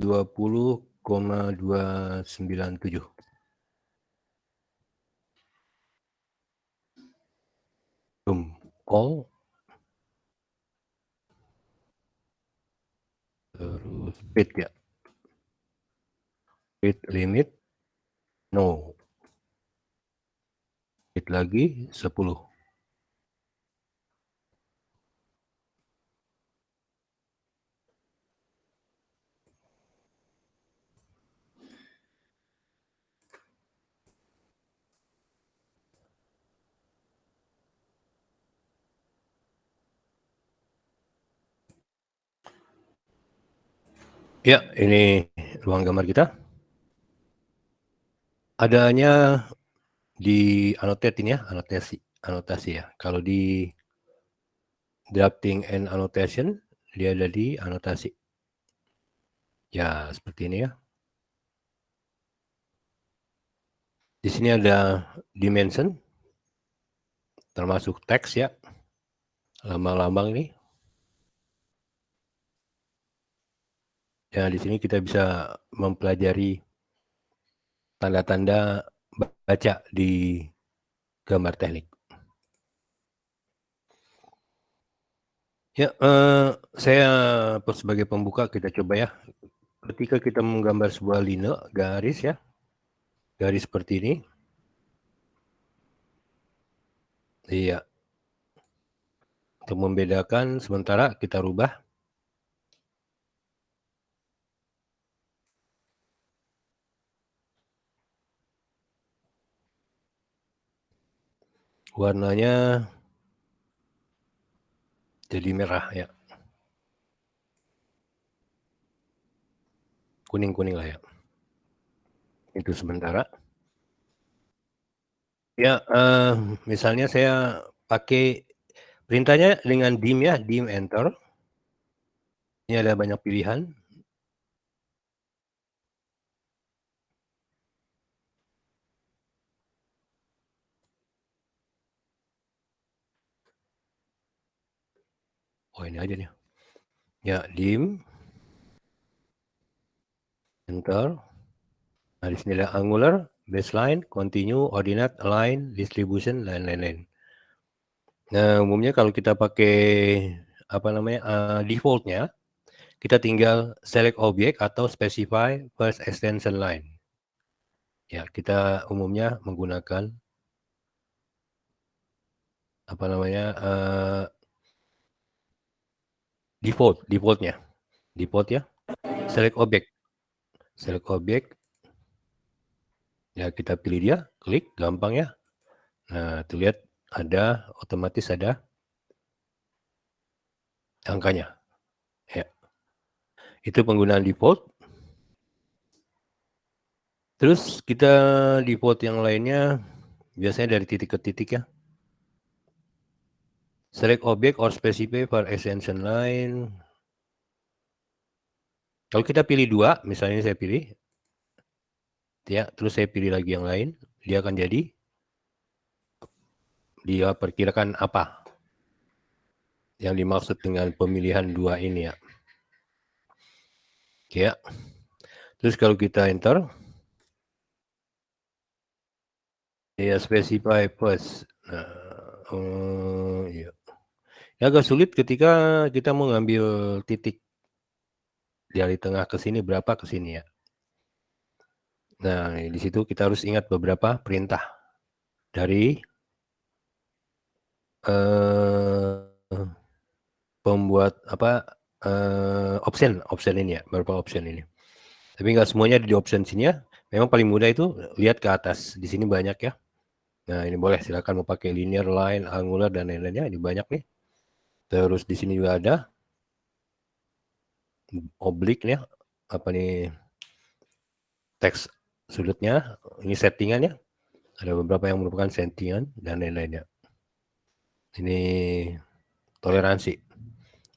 20,297. Call. Terus speed ya. Speed limit. No. Speed lagi 10. Ya, ini ruang gambar kita. Adanya di annotate ini ya, anotasi ya. Kalau di drafting and annotation, dia ada di anotasi. Ya, seperti ini ya. Di sini ada dimension, termasuk teks ya, lambang-lambang ini. Ya, di sini kita bisa mempelajari tanda-tanda baca di gambar teknik. Ya, saya sebagai pembuka kita coba ya. Ketika kita menggambar sebuah line, garis ya, garis seperti ini. Iya. Untuk membedakan, sementara kita rubah. Warnanya jadi merah ya. Kuning-kuning lah ya. Itu sementara. Ya, misalnya saya pakai perintahnya dengan dim ya, dim enter. Ini ada banyak pilihan. Oh, ini aja nih. Ya, dim, enter. Nah, di sini ada angular, baseline, continue, ordinate, align, distribution, dan lain-lain. Nah, umumnya kalau kita pakai defaultnya, kita tinggal select object atau specify first extension line. Ya, kita umumnya menggunakan defaultnya. Default ya. Select object. Ya, kita pilih dia, klik, gampang ya. Nah, tuh lihat otomatis ada angkanya. Ya. Itu penggunaan default. Terus kita default yang lainnya biasanya dari titik ke titik ya. Select object or specify for extension line. Kalau kita pilih 2, misalnya saya pilih, ya, terus saya pilih lagi yang lain, dia akan jadi, dia perkirakan apa yang dimaksud dengan pemilihan 2 ini ya. Ya. Terus kalau kita enter, ya specify first. Nah, ya. Agak sulit ketika kita mau ngambil titik dari tengah ke sini berapa ke sini ya. Nah, di situ kita harus ingat beberapa perintah dari pembuat option ini ya, beberapa option ini. Tapi nggak semuanya di option sini ya. Memang paling mudah itu lihat ke atas. Di sini banyak ya. Nah, ini boleh silakan mau pakai linear, line, angular dan lain-lainnya. Ini banyak nih. Terus di sini juga ada oblique ya. Apa nih? Teks sudutnya. Ini settingannya. Ada beberapa yang merupakan settingan dan lain-lainnya. Ini toleransi.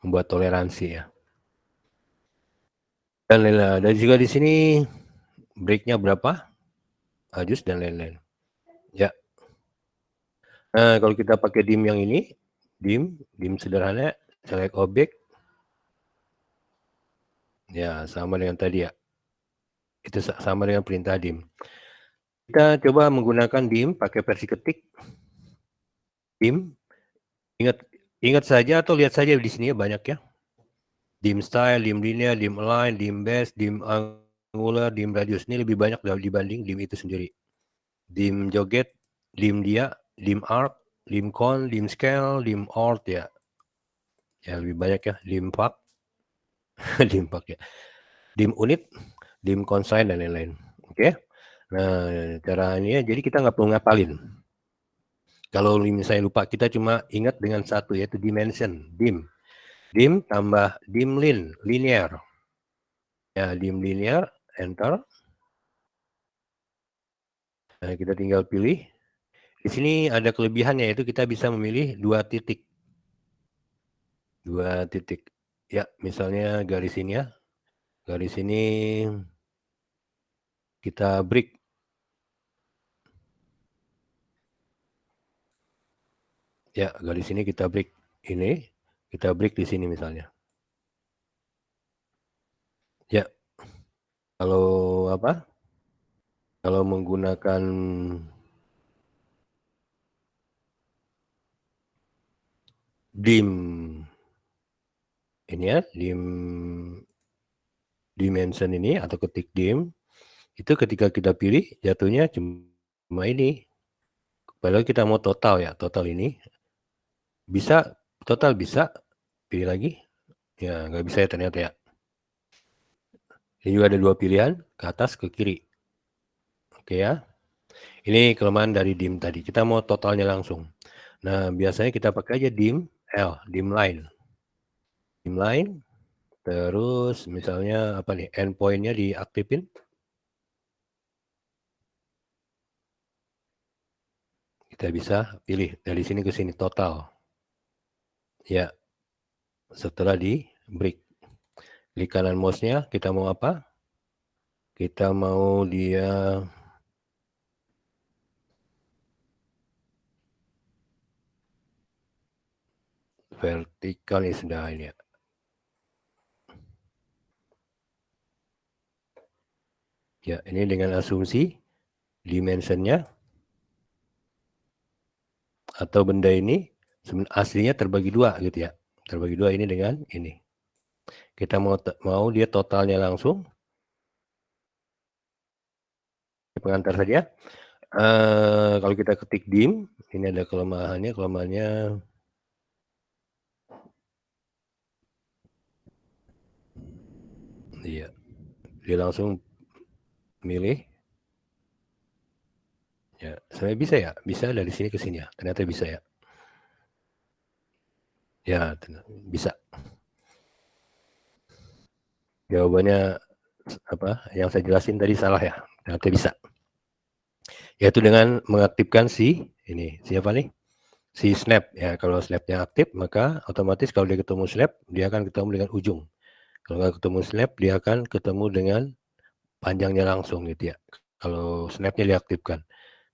Membuat toleransi ya. Dan lain-lain. Dan juga di sini breaknya berapa? Ajus dan lain-lain. Ya. Nah, kalau kita pakai dim yang ini, dim sederhana, select object. Ya, sama dengan tadi ya. Itu sama dengan perintah dim. Kita coba menggunakan dim pakai versi ketik. Dim, ingat saja atau lihat saja di sini ya banyak ya. Dim style, dim linear, dim align, dim base, dim angular, dim radius. Ini lebih banyak dibanding dim itu sendiri. Dim joget, dim dia, dim arc, dim con, dim scale, dim alt ya. Ya lebih banyak ya. Dim pack, dim pack ya. Dim unit, dim consign dan lain-lain. Oke. Nah, cara ini ya, jadi kita nggak perlu ngapalin. Kalau misalnya lupa, kita cuma ingat dengan satu, yaitu dimension, dim. Dim tambah dim linear. Ya, dim linear, enter. Nah, kita tinggal pilih. Di sini ada kelebihannya, yaitu kita bisa memilih 2 titik. 2 titik. Ya, misalnya garis ini ya. Garis ini kita break. Ya, garis ini kita break. Ini kita break di sini misalnya. Ya, kalau apa? Kalau menggunakan dim ini ya, dim dimension ini atau ketik dim, itu ketika kita pilih jatuhnya cuma ini. Padahal kita mau total ya, total ini. Bisa, total bisa, pilih lagi. Ya, nggak bisa ya ternyata ya. Ini juga ada 2 pilihan, ke atas, ke kiri. Oke ya. Ini kelemahan dari dim tadi. Kita mau totalnya langsung. Nah, biasanya kita pakai aja dim L, dim line. Dim line, terus misalnya apa nih, endpoint-nya diaktifin. Kita bisa pilih dari sini ke sini total. Ya, setelah di break. Klik kanan mouse-nya, kita mau apa? Kita mau dia vertikal nih sudah ini ya. Ya, ini dengan asumsi dimensionnya atau benda ini aslinya terbagi 2 gitu ya. Terbagi 2 ini dengan ini. Kita mau dia totalnya langsung. Pengantar saja. Kalau kita ketik dim, ini ada kelemahannya iya. Dia langsung milih. Ya, sebenarnya bisa ya, bisa dari sini ke sini ya. Ternyata bisa ya. Ya, bisa. Jawabannya apa? Yang saya jelasin tadi salah ya. Ternyata bisa. Yaitu dengan mengaktifkan ini siapa nih? Si snap ya. Kalau snapnya aktif, maka otomatis kalau dia ketemu snap, dia akan ketemu dengan ujung. Kalau nggak ketemu snap, dia akan ketemu dengan panjangnya langsung gitu ya. Kalau snapnya diaktifkan.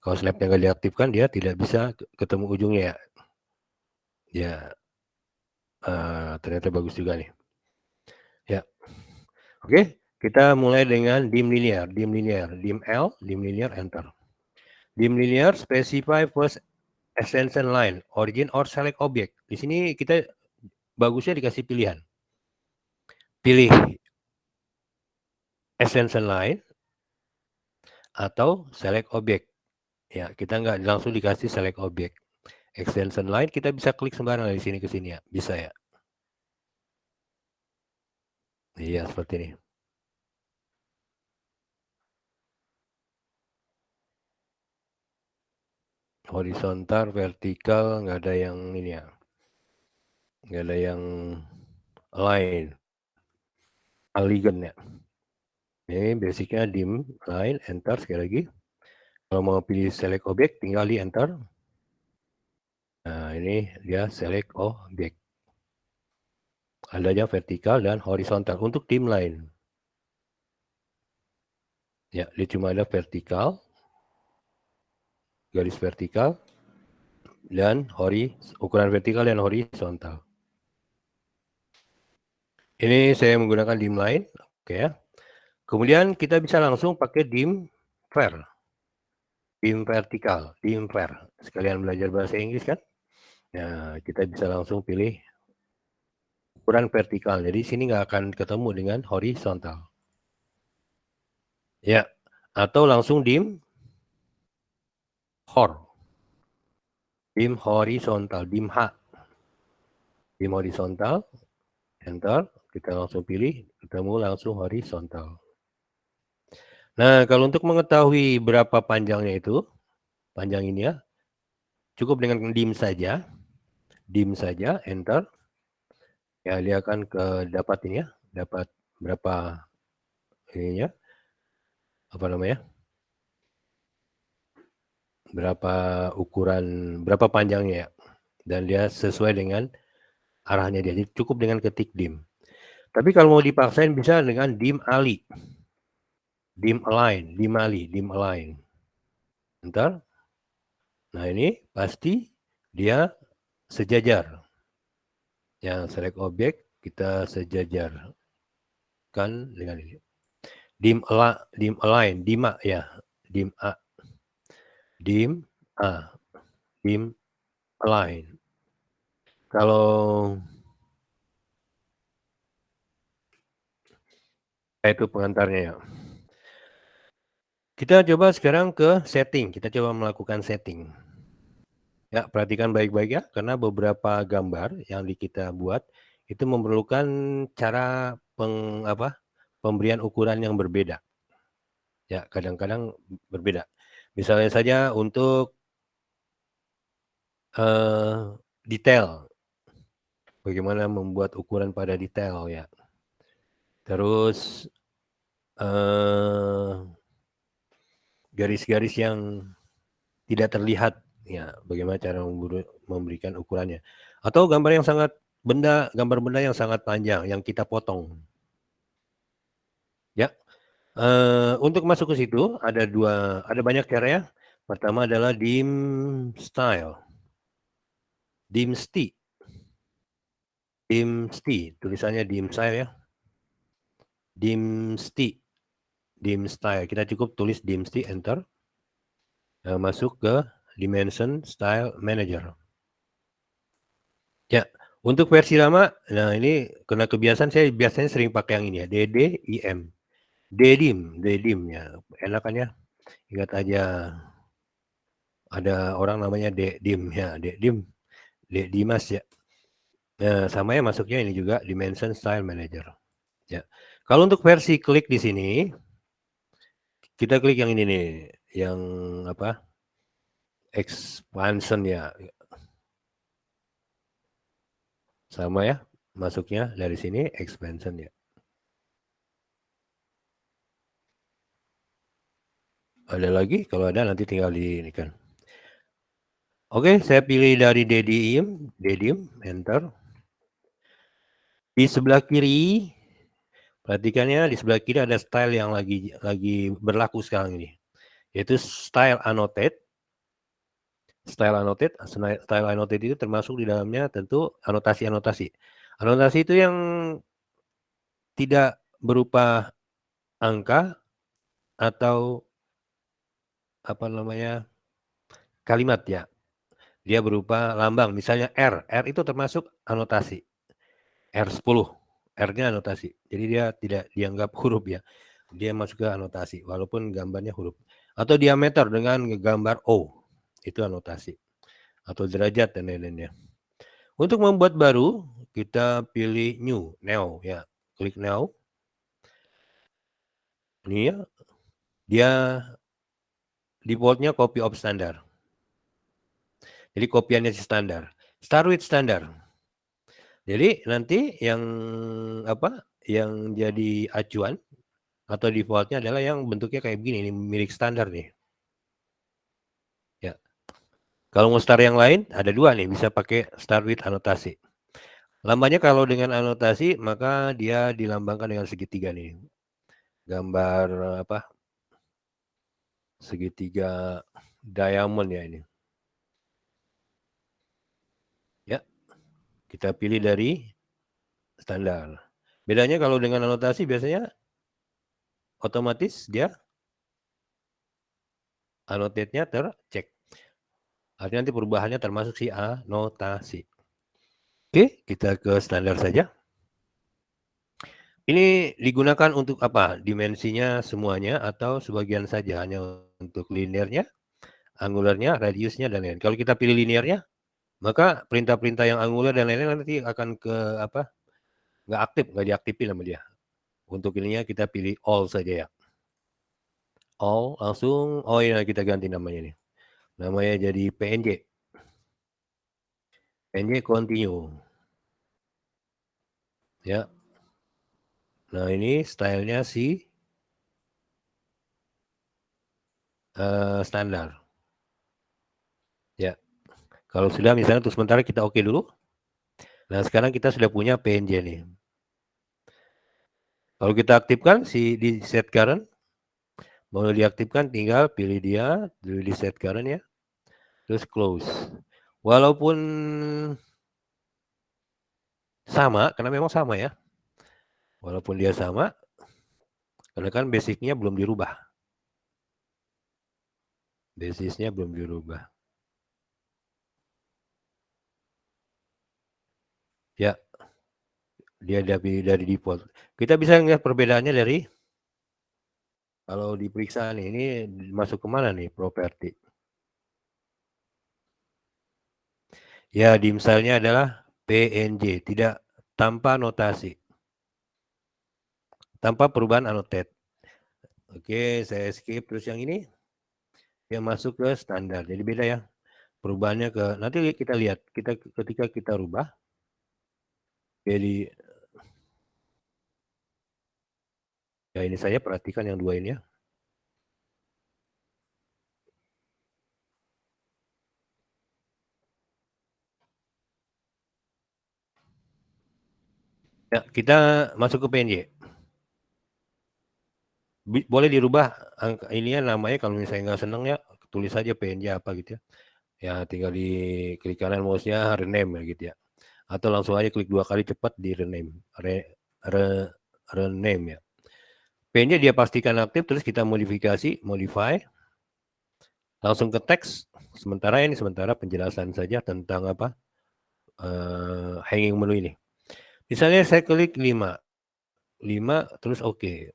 Kalau snapnya nggak diaktifkan, dia tidak bisa ketemu ujungnya ya. Ya, ternyata bagus juga nih. Ya, oke. Kita mulai dengan dim linear, dim L, dim linear, enter. Dim linear specify first extension line, origin or select object. Di sini kita bagusnya dikasih pilihan. Pilih extension line atau select object. Ya, kita nggak langsung dikasih select object. Extension line kita bisa klik sembarangan dari sini ke sini ya, bisa ya. Iya, seperti ini. Horizontal, vertikal, nggak ada yang ini ya. Nggak ada yang line. Alignment ya. Ini basicnya dim, line, enter sekali lagi. Kalau mau pilih select object, tinggal di enter. Nah, ini dia select object. Adanya vertikal dan horizontal untuk dim line. Ya, dia cuma ada vertikal, garis vertikal, dan ukuran vertikal dan horizontal. Ini saya menggunakan dim line. Oke ya. Kemudian kita bisa langsung pakai dim ver, dim vertikal, dim ver. Sekalian belajar bahasa Inggris kan? Nah, kita bisa langsung pilih ukuran vertikal. Jadi sini nggak akan ketemu dengan horizontal. Ya, atau langsung dim hor, dim horizontal, dim H, dim horizontal, enter, kita langsung pilih, ketemu langsung horizontal. Nah, kalau untuk mengetahui berapa panjangnya itu, panjang ini ya, cukup dengan dim saja, enter, ya dia akan dapat ini ya, dapat berapa ininya, apa namanya, berapa ukuran, berapa panjangnya ya, dan dia sesuai dengan arahnya dia. Jadi cukup dengan ketik dim. Tapi kalau mau dipaksain bisa dengan dim ali, dim align, dim ali, dim align. Ntar, nah ini pasti dia sejajar. Yang select objek kita sejajarkan dengan ini. Dim align, dim A ya, dim A, dim A, dim align. Kalau itu pengantarnya ya. Kita coba sekarang ke setting. Kita coba melakukan setting. Ya, perhatikan baik-baik ya, karena beberapa gambar yang kita buat itu memerlukan cara pemberian ukuran yang berbeda. Ya, kadang-kadang berbeda. Misalnya saja untuk detail. Bagaimana membuat ukuran pada detail ya. Terus garis-garis yang tidak terlihat ya, bagaimana cara memberikan ukurannya. Atau gambar yang sangat gambar benda yang sangat panjang yang kita potong. Ya. Untuk masuk ke situ ada banyak cara ya. Pertama adalah dim style. Dimsti. Dimsti, tulisannya dim style ya. Dimsti. Dim style. Kita cukup tulis dimsti, enter. Masuk ke dimension style manager. Ya, untuk versi lama, nah ini kena kebiasaan saya biasanya sering pakai yang ini ya, DDIM. Dedim ya. Enakan ya. Ingat aja ada orang namanya Dedim ya, Dedim, Dimas ya. Nah, sama ya masuknya ini juga Dimension Style Manager. Ya. Kalau untuk versi klik di sini, kita klik yang ini nih, yang apa? Expansion ya. Sama ya, masuknya dari sini expansion ya. Ada lagi? Kalau ada nanti tinggal di ini kan. Oke, saya pilih dari Dedim, enter. Di sebelah kiri, perhatikannya di sebelah kiri ada style yang lagi berlaku sekarang ini, yaitu style annotate. Style annotate itu termasuk di dalamnya tentu anotasi-anotasi. Anotasi itu yang tidak berupa angka atau apa namanya kalimat ya. Dia berupa lambang, misalnya R. R itu termasuk anotasi. R10, R-nya anotasi. Jadi dia tidak dianggap huruf ya. Dia masuk ke anotasi, walaupun gambarnya huruf. Atau diameter dengan gambar O, itu anotasi. Atau derajat dan lain-lainnya. Untuk membuat baru, kita pilih new ya. Klik new. Ini ya, dia defaultnya copy of standar. Jadi kopiannya standar. Start with standar. Jadi nanti yang yang jadi acuan atau defaultnya adalah yang bentuknya kayak begini, ini milik standar nih. Ya. Kalau mau start yang lain, ada dua nih, bisa pakai start with anotasi. Lambangnya kalau dengan anotasi, maka dia dilambangkan dengan segitiga nih. Gambar segitiga diamond ya ini. Ya, kita pilih dari standar. Bedanya kalau dengan anotasi biasanya otomatis dia annotate-nya tercek. Artinya nanti perubahannya termasuk si anotasi. Oke, kita ke standar saja. Ini digunakan untuk apa? Dimensinya semuanya atau sebagian saja? Hanya untuk linearnya, angularnya, radiusnya, dan lain-lain. Kalau kita pilih linearnya, maka perintah-perintah yang angular dan lain-lain nanti akan ke apa? Nggak aktif, nggak diaktifin sama dia. Untuk ininya kita pilih all saja ya. All langsung, oh iya kita ganti namanya nih. Namanya jadi PNG. PNG continue. Ya. Nah ini stylenya si standar. Ya. Kalau sudah misalnya untuk sementara kita oke dulu. Nah sekarang kita sudah punya PNG nih. Kalau kita aktifkan di set current, mau diaktifkan tinggal pilih dia, di set current ya, terus close. Walaupun sama, karena memang sama ya. Walaupun dia sama, karena kan basicnya belum dirubah. Basisnya belum dirubah. Ya, dia dari default. Kita bisa lihat perbedaannya dari kalau diperiksa nih, ini masuk kemana nih properti? Ya, dimsalnya adalah PNG, tidak tanpa notasi, tanpa perubahan annotate. Oke, saya skip. Terus yang ini, yang masuk ke standar. Jadi beda ya. Perubahannya ke, nanti kita lihat, ketika kita rubah, jadi, ya ini saya perhatikan yang dua ini ya. Ya, kita masuk ke PNG. Boleh dirubah ininya namanya kalau misalnya nggak seneng ya, tulis saja PNG apa gitu ya. Ya tinggal di klik kanan mouse-nya rename ya gitu ya. Atau langsung aja klik 2 kali cepat di rename. Rename ya. PNG dia pastikan aktif, terus kita modifikasi, modify. Langsung ke teks. Sementara penjelasan saja tentang apa? Hanging menu ini. Misalnya saya klik 5 terus oke.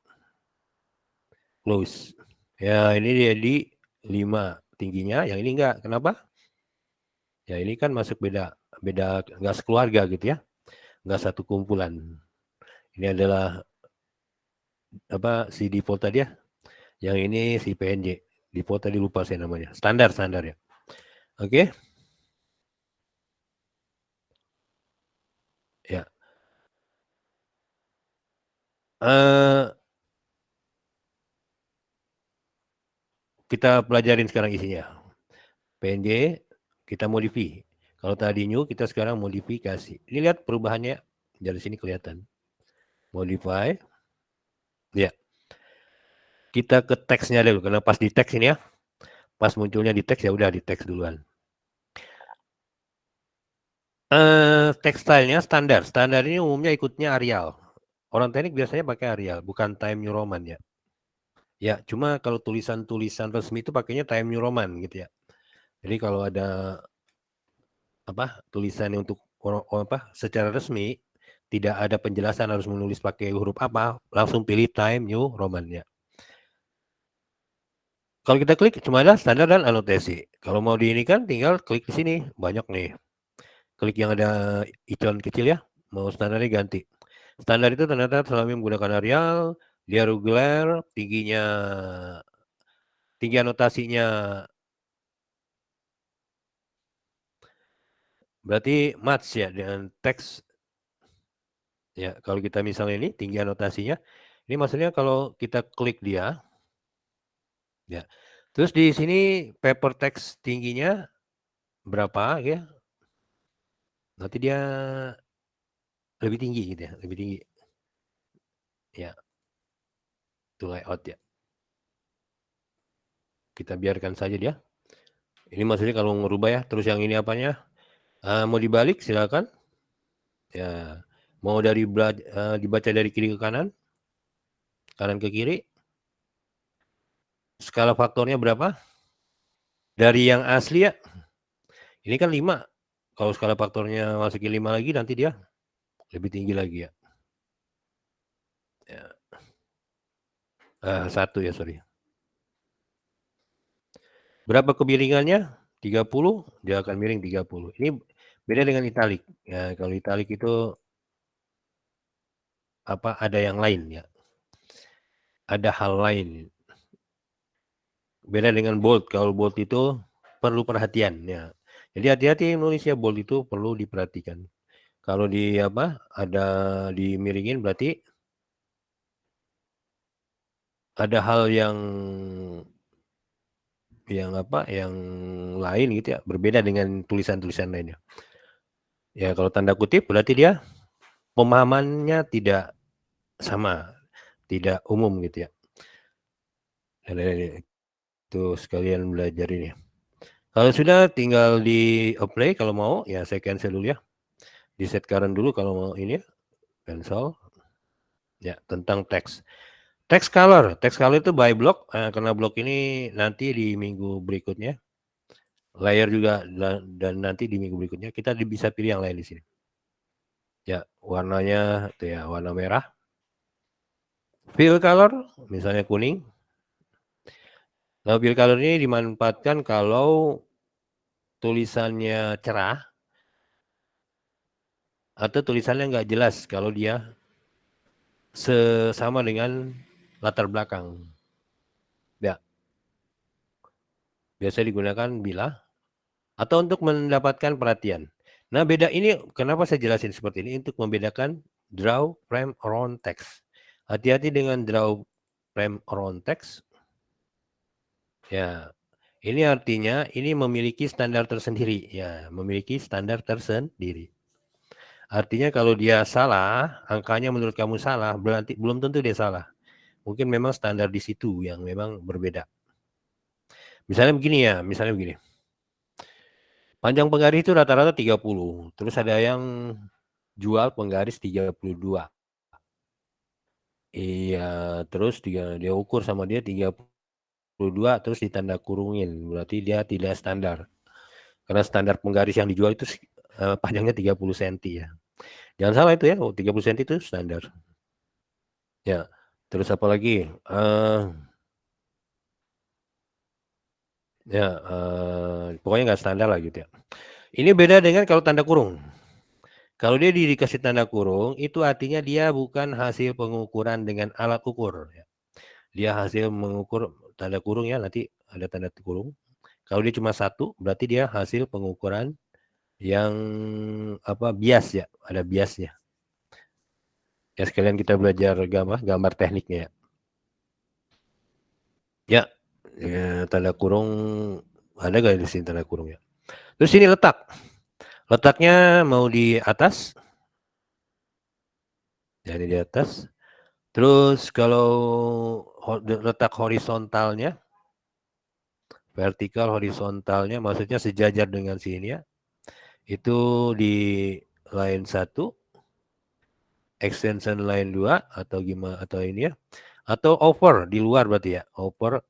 Close. Ya ini dia di 5 tingginya, yang ini enggak. Kenapa? Ya ini kan masuk beda enggak sekeluarga gitu ya. Enggak satu kumpulan. Ini adalah apa si default tadi ya. Yang ini si PNG. Default tadi lupa saya namanya. Standar ya. Oke. Ya. Kita pelajarin sekarang isinya. PNG kita modify. Kalau tadi new kita sekarang modifikasi. Ini lihat perubahannya dari sini kelihatan. Modify. Ya. Kita ke teksnya dulu karena pas di teks ini ya. Pas munculnya di teks ya udah di teks duluan. Tekstilnya standar. Standar ini umumnya ikutnya Arial. Orang teknik biasanya pakai Arial, bukan Time New Roman ya. Ya, cuma kalau tulisan-tulisan resmi itu pakainya Time New Roman gitu ya. Jadi kalau ada apa tulisan untuk apa secara resmi tidak ada penjelasan harus menulis pakai huruf apa, langsung pilih Time New Roman ya. Kalau kita klik cuma ada standar dan anotasi. Kalau mau di ini kan tinggal klik di sini, banyak nih. Klik yang ada icon kecil ya, mau standarnya ganti. Standar itu ternyata selalu menggunakan Arial, dia regular, tinggi anotasinya berarti match ya dengan teks. Ya, kalau kita misalnya ini tinggi anotasinya, ini maksudnya kalau kita klik dia, ya. Terus di sini paper text tingginya berapa ya? Nanti dia lebih tinggi gitu ya, lebih tinggi. Ya, itu layout ya. Kita biarkan saja dia. Ini maksudnya kalau merubah ya, terus yang ini apanya? Mau dibalik silakan. Ya, mau dibaca dari kiri ke kanan, kanan ke kiri. Skala faktornya berapa? Dari yang asli ya, ini kan 5. Kalau skala faktornya masukin 5 lagi, nanti dia lebih tinggi lagi ya. Ya. 1 ya, sorry. Berapa kemiringannya? 30, dia akan miring 30. Ini beda dengan italik. Ya, kalau italik itu ada yang lain ya. Ada hal lain. Beda dengan bold. Kalau bold itu perlu perhatian ya. Jadi hati-hati nulisnya, bold itu perlu diperhatikan. Kalau ada dimiringin berarti ada hal yang lain gitu ya, berbeda dengan tulisan-tulisan lainnya. Ya kalau tanda kutip berarti dia pemahamannya tidak sama, tidak umum gitu ya. Itu sekalian belajar ini. Kalau sudah tinggal di apply kalau mau ya, saya cancel dulu ya. Di set current dulu kalau mau ini ya, cancel. Ya, tentang teks. Text color itu by block, karena blok ini nanti di minggu berikutnya. Layer juga dan nanti di minggu berikutnya kita bisa pilih yang lain di sini. Ya, warnanya itu ya warna merah. Fill color misalnya kuning. Nah, fill color ini dimanfaatkan kalau tulisannya cerah atau tulisannya nggak jelas kalau dia sama dengan latar belakang. Ya, biasa digunakan bila atau untuk mendapatkan perhatian. Nah, beda ini kenapa saya jelasin seperti ini untuk membedakan draw frame around text. Hati-hati dengan draw frame around text. Ya, ini artinya ini memiliki standar tersendiri. Ya, memiliki standar tersendiri. Artinya kalau dia salah, angkanya menurut kamu salah, berarti belum tentu dia salah. Mungkin memang standar di situ yang memang berbeda. Misalnya begini. Panjang penggaris itu rata-rata 30. Terus ada yang jual penggaris 32. Iya, terus dia ukur sama dia 32 terus ditanda kurungin. Berarti dia tidak standar. Karena standar penggaris yang dijual itu panjangnya 30 cm ya. Jangan salah itu ya, 30 cm itu standar. Ya. Terus apa lagi? Pokoknya nggak standar lah gitu ya. Ini beda dengan kalau tanda kurung. Kalau dia dikasih tanda kurung, itu artinya dia bukan hasil pengukuran dengan alat ukur. Ya. Dia hasil mengukur tanda kurung ya, nanti ada tanda kurung. Kalau dia cuma 1, berarti dia hasil pengukuran yang bias ya, ada biasnya. Ya sekalian kita belajar gambar tekniknya ya. Ya, tanda kurung ada nggak di sini tanda kurung ya? Terus ini letak. Letaknya mau di atas. Jadi di atas. Terus kalau letak horizontalnya, vertikal horizontalnya maksudnya sejajar dengan sini ya. Itu di line 1, extension line 2 atau gimana atau ini ya. Atau over di luar berarti ya. Over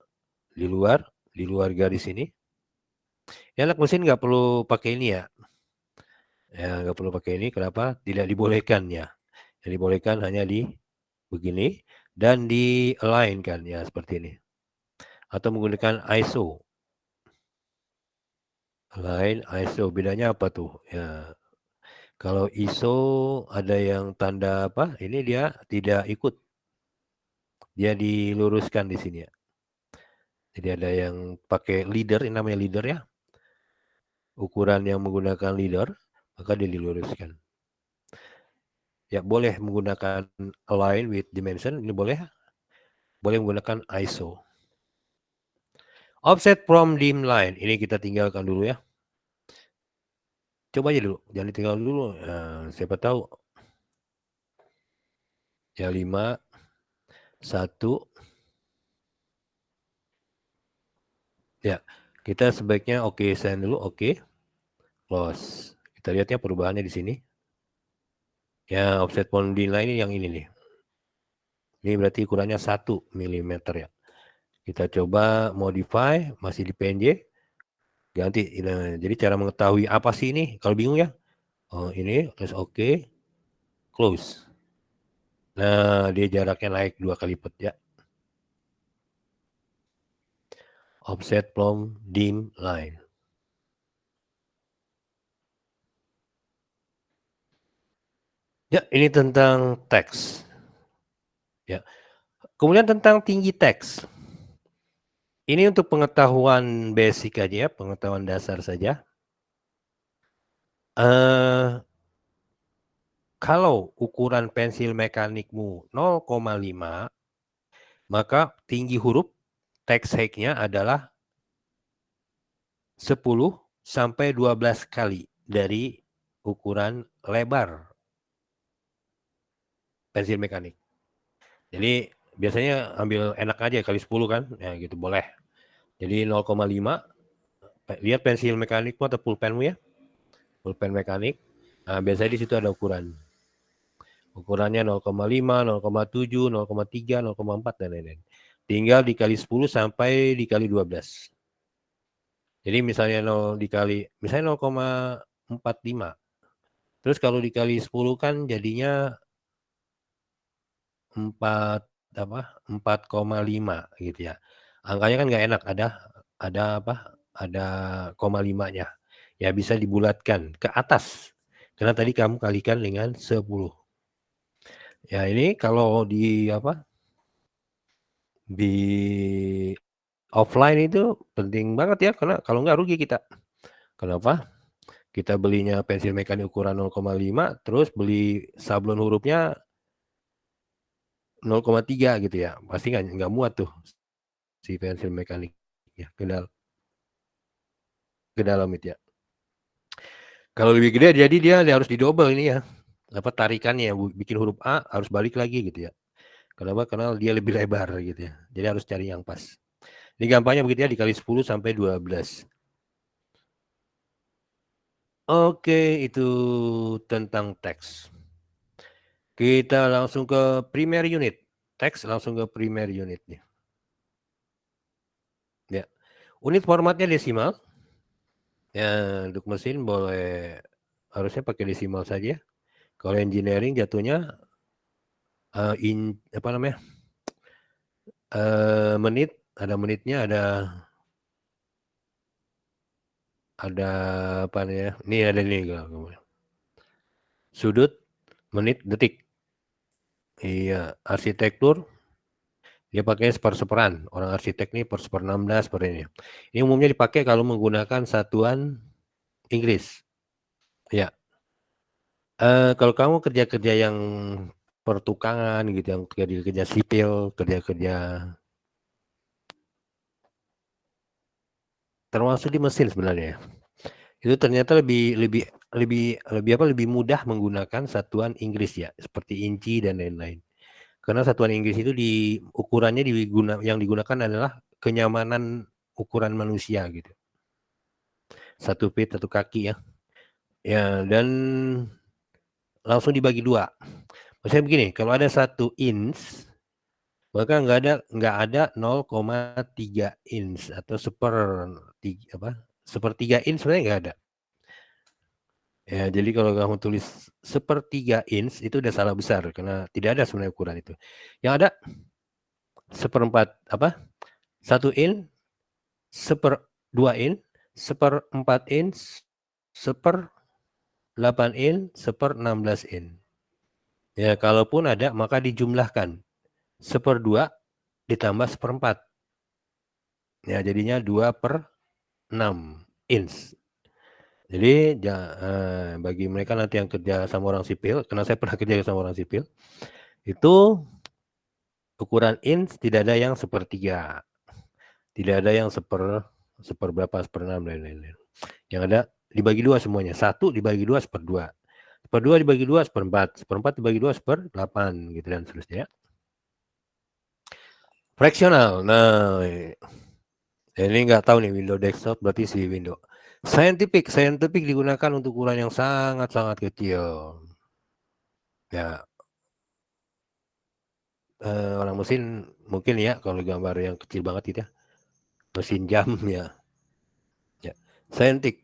di luar garis ini. Ya anak mesin nggak perlu pakai ini ya. Ya nggak perlu pakai ini. Kenapa? Tidak dibolehkan ya. Yang dibolehkan hanya di begini dan di align kan ya seperti ini. Atau menggunakan ISO. Align, ISO. Bedanya apa tuh? Ya. Kalau ISO ada yang tanda apa? Ini dia tidak ikut. Dia diluruskan di sini ya. Jadi ada yang pakai leader, ini namanya leader ya. Ukuran yang menggunakan leader, maka dia diluruskan. Ya boleh menggunakan align with dimension, ini boleh. Boleh menggunakan ISO. Offset from dim line, ini kita tinggalkan dulu ya. Coba aja dulu, jangan ditinggal dulu. Siapa tahu. Ya 5, 1. Ya, kita sebaiknya oke send dulu, oke. Close. Kita lihat ya perubahannya di sini. Ya, offset from dim line ini yang ini nih. Ini berarti ukurannya 1 mm ya. Kita coba modify, masih di PNG, ganti. Nah, jadi cara mengetahui apa sih ini, kalau bingung ya, oh ini, terus oke, close. Nah, dia jaraknya naik 2 kali lipat ya. Offset from dim line. Ya, ini tentang teks. Ya. Kemudian tentang tinggi teks. Ini untuk pengetahuan basic aja ya, pengetahuan dasar saja. Kalau ukuran pensil mekanikmu 0,5, maka tinggi huruf text height-nya adalah 10 sampai 12 kali dari ukuran lebar pensil mekanik. Jadi biasanya ambil enak aja kali 10 kan, ya gitu boleh. Jadi 0,5, lihat pensil mekanikmu atau pulpenmu ya, pulpen mekanik. Nah, biasanya di situ ada ukuran. Ukurannya 0,5, 0,7, 0,3, 0,4 dan lain-lain. Tinggal dikali 10 sampai dikali 12. Jadi misalnya 0 dikali, misalnya 0,45. Terus kalau dikali 10 kan jadinya 4,5 gitu ya. Angkanya kan nggak enak, ada apa? Ada koma 5-nya. Ya bisa dibulatkan ke atas. Karena tadi kamu kalikan dengan 10. Ya ini kalau di apa? Di offline itu penting banget ya, karena kalau nggak rugi kita. Kenapa? Kita belinya pensil mekanik ukuran 0,5, terus beli sablon hurufnya 0,3 gitu ya. Pasti nggak muat tuh si pensil mekanik ya ke dalam itu ya. Kalau lebih gede jadi dia harus didobel ini ya. Apa tarikannya bikin huruf A harus balik lagi gitu ya. Kenapa? Karena dia lebih lebar gitu ya. Jadi harus cari yang pas. Ini gampangnya begitu ya, dikali 10 sampai 12. Oke, itu tentang teks. Kita langsung ke primer unit. Teks langsung ke primer unitnya. Ya. Unit formatnya desimal. Ya, untuk mesin boleh harusnya pakai desimal saja. Kalau engineering jatuhnya apa namanya? Menit, ada menitnya, ada apa ya? Ini ada nih sudut, menit, detik. Iya, arsitektur dia pakai seper-seperan. Orang arsitek nih per 16 per ini. Ini umumnya dipakai kalau menggunakan satuan Inggris. Ya. Kalau kamu kerja-kerja yang pertukangan gitu, yang kerja-kerja sipil, kerja-kerja termasuk di mesin sebenarnya. Itu ternyata lebih lebih lebih lebih apa, lebih mudah menggunakan satuan Inggris ya, seperti inci dan lain-lain. Karena satuan Inggris itu ukurannya yang digunakan adalah kenyamanan ukuran manusia gitu. 1 feet 1 kaki ya. Ya, dan langsung dibagi 2. Maksudnya begini, kalau ada 1 inch, maka nggak ada 0,3 inch atau sepertiga inch sebenarnya nggak ada. Ya, jadi kalau kamu tulis 1/3 inch itu udah salah besar karena tidak ada sebenarnya ukuran itu. Yang ada 1 inch, 1/2 inch, 1/4 inch, 1/8 inch, 1/16 inch. Ya, kalaupun ada maka dijumlahkan. 1/2 ditambah 1/4. Ya, jadinya 2/6 inch. Jadi bagi mereka nanti yang kerja sama orang sipil, karena saya pernah kerja sama orang sipil, itu ukuran inch tidak ada yang 1/3, tidak ada yang seperberapa, 1/6 dan lain-lain. Yang ada dibagi 2 semuanya. 1 dibagi 2 1/2. 1/2 dibagi 2 1/4. 1/4 dibagi 2 1/8 gitu dan seterusnya. Fraksional. Nah, ini nggak tahu nih Windows desktop berarti si Windows. Scientific digunakan untuk ukuran yang sangat-sangat kecil. Ya, orang mesin mungkin ya kalau gambar yang kecil banget gitu ya, mesin jam ya. Ya. Saintik,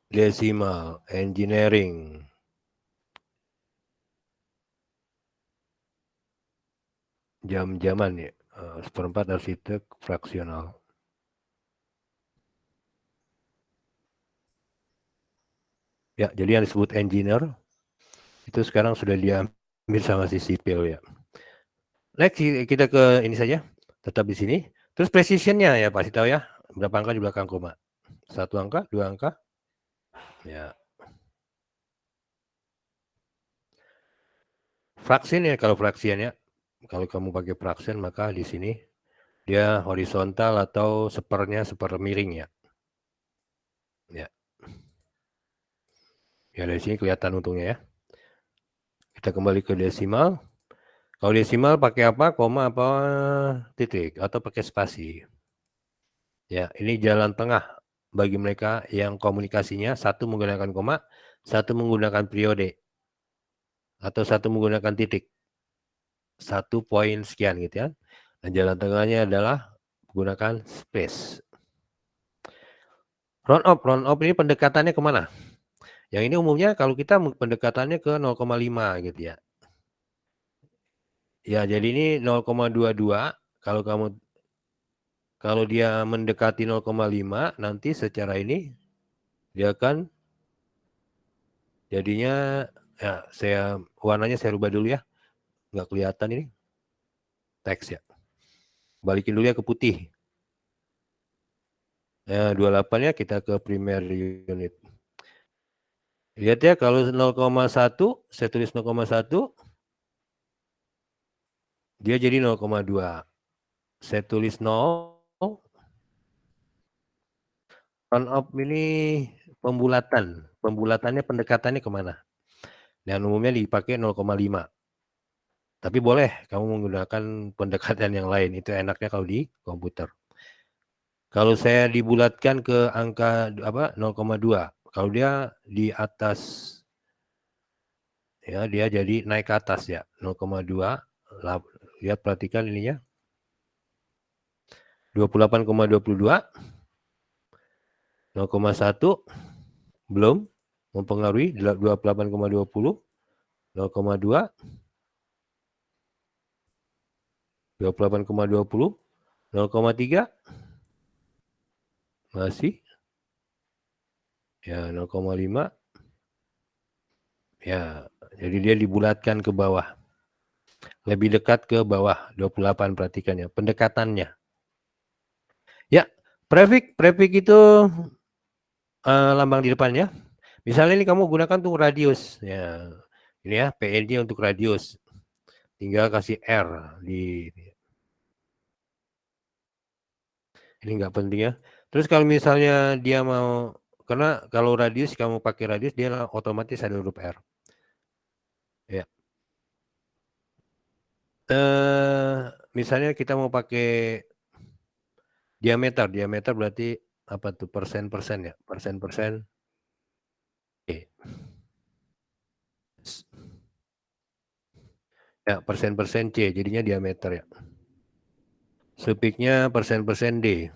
desimal, engineering, jam-jaman ya, seperempat arsitek, fraksional. Ya, jadi yang disebut engineer itu sekarang sudah diambil sama si sipil ya. Next kita ke ini saja, tetap di sini. Terus precisionnya ya pasti tahu ya, berapa angka di belakang koma. 1 angka, 2 angka, ya. Fraction ya, kalau fraksiannya, kalau kamu pakai fraction maka di sini dia horizontal atau sepernya seper miring ya. Ya. Ya dari sini kelihatan untungnya ya. Kita kembali ke desimal. Kalau desimal pakai apa? Koma apa titik atau pakai spasi. Ya, ini jalan tengah bagi mereka yang komunikasinya satu menggunakan koma, satu menggunakan periode atau satu menggunakan titik. 1 poin sekian gitu ya. Dan jalan tengahnya adalah menggunakan space. Round up ini pendekatannya kemana? Yang ini umumnya kalau kita pendekatannya ke 0,5 gitu ya. Ya, jadi ini 0,22 kalau dia mendekati 0,5 nanti secara ini dia akan jadinya ya warnanya saya rubah dulu ya. Nggak kelihatan ini teks ya. Balikin dulu ya ke putih. Ya, 28 ya kita ke primary unit. Lihat ya kalau 0,1 saya tulis 0,1 dia jadi 0,2. Saya tulis 0. Round up ini pembulatan. Pembulatannya pendekatannya kemana? Dan umumnya dipakai 0,5. Tapi boleh kamu menggunakan pendekatan yang lain. Itu enaknya kalau di komputer. Kalau saya dibulatkan ke angka 0,2. Kalau dia di atas ya dia jadi naik ke atas ya 0,2. Lihat perhatikan ininya 28,22 0,1 belum mempengaruhi 28,20 0,2 28,20 0,3 masih ya 0,5 ya jadi dia dibulatkan ke bawah lebih dekat ke bawah 28 perhatikan ya pendekatannya ya prefix itu lambang di depan ya misalnya ini kamu gunakan tuh radius ya ini ya PNJ untuk radius tinggal kasih R di ini nggak penting ya terus kalau misalnya dia mau karena kalau radius kamu pakai radius dia otomatis ada huruf R ya misalnya kita mau pakai diameter berarti apa tuh persen ya persen ya persen C jadinya diameter ya sufiknya persen D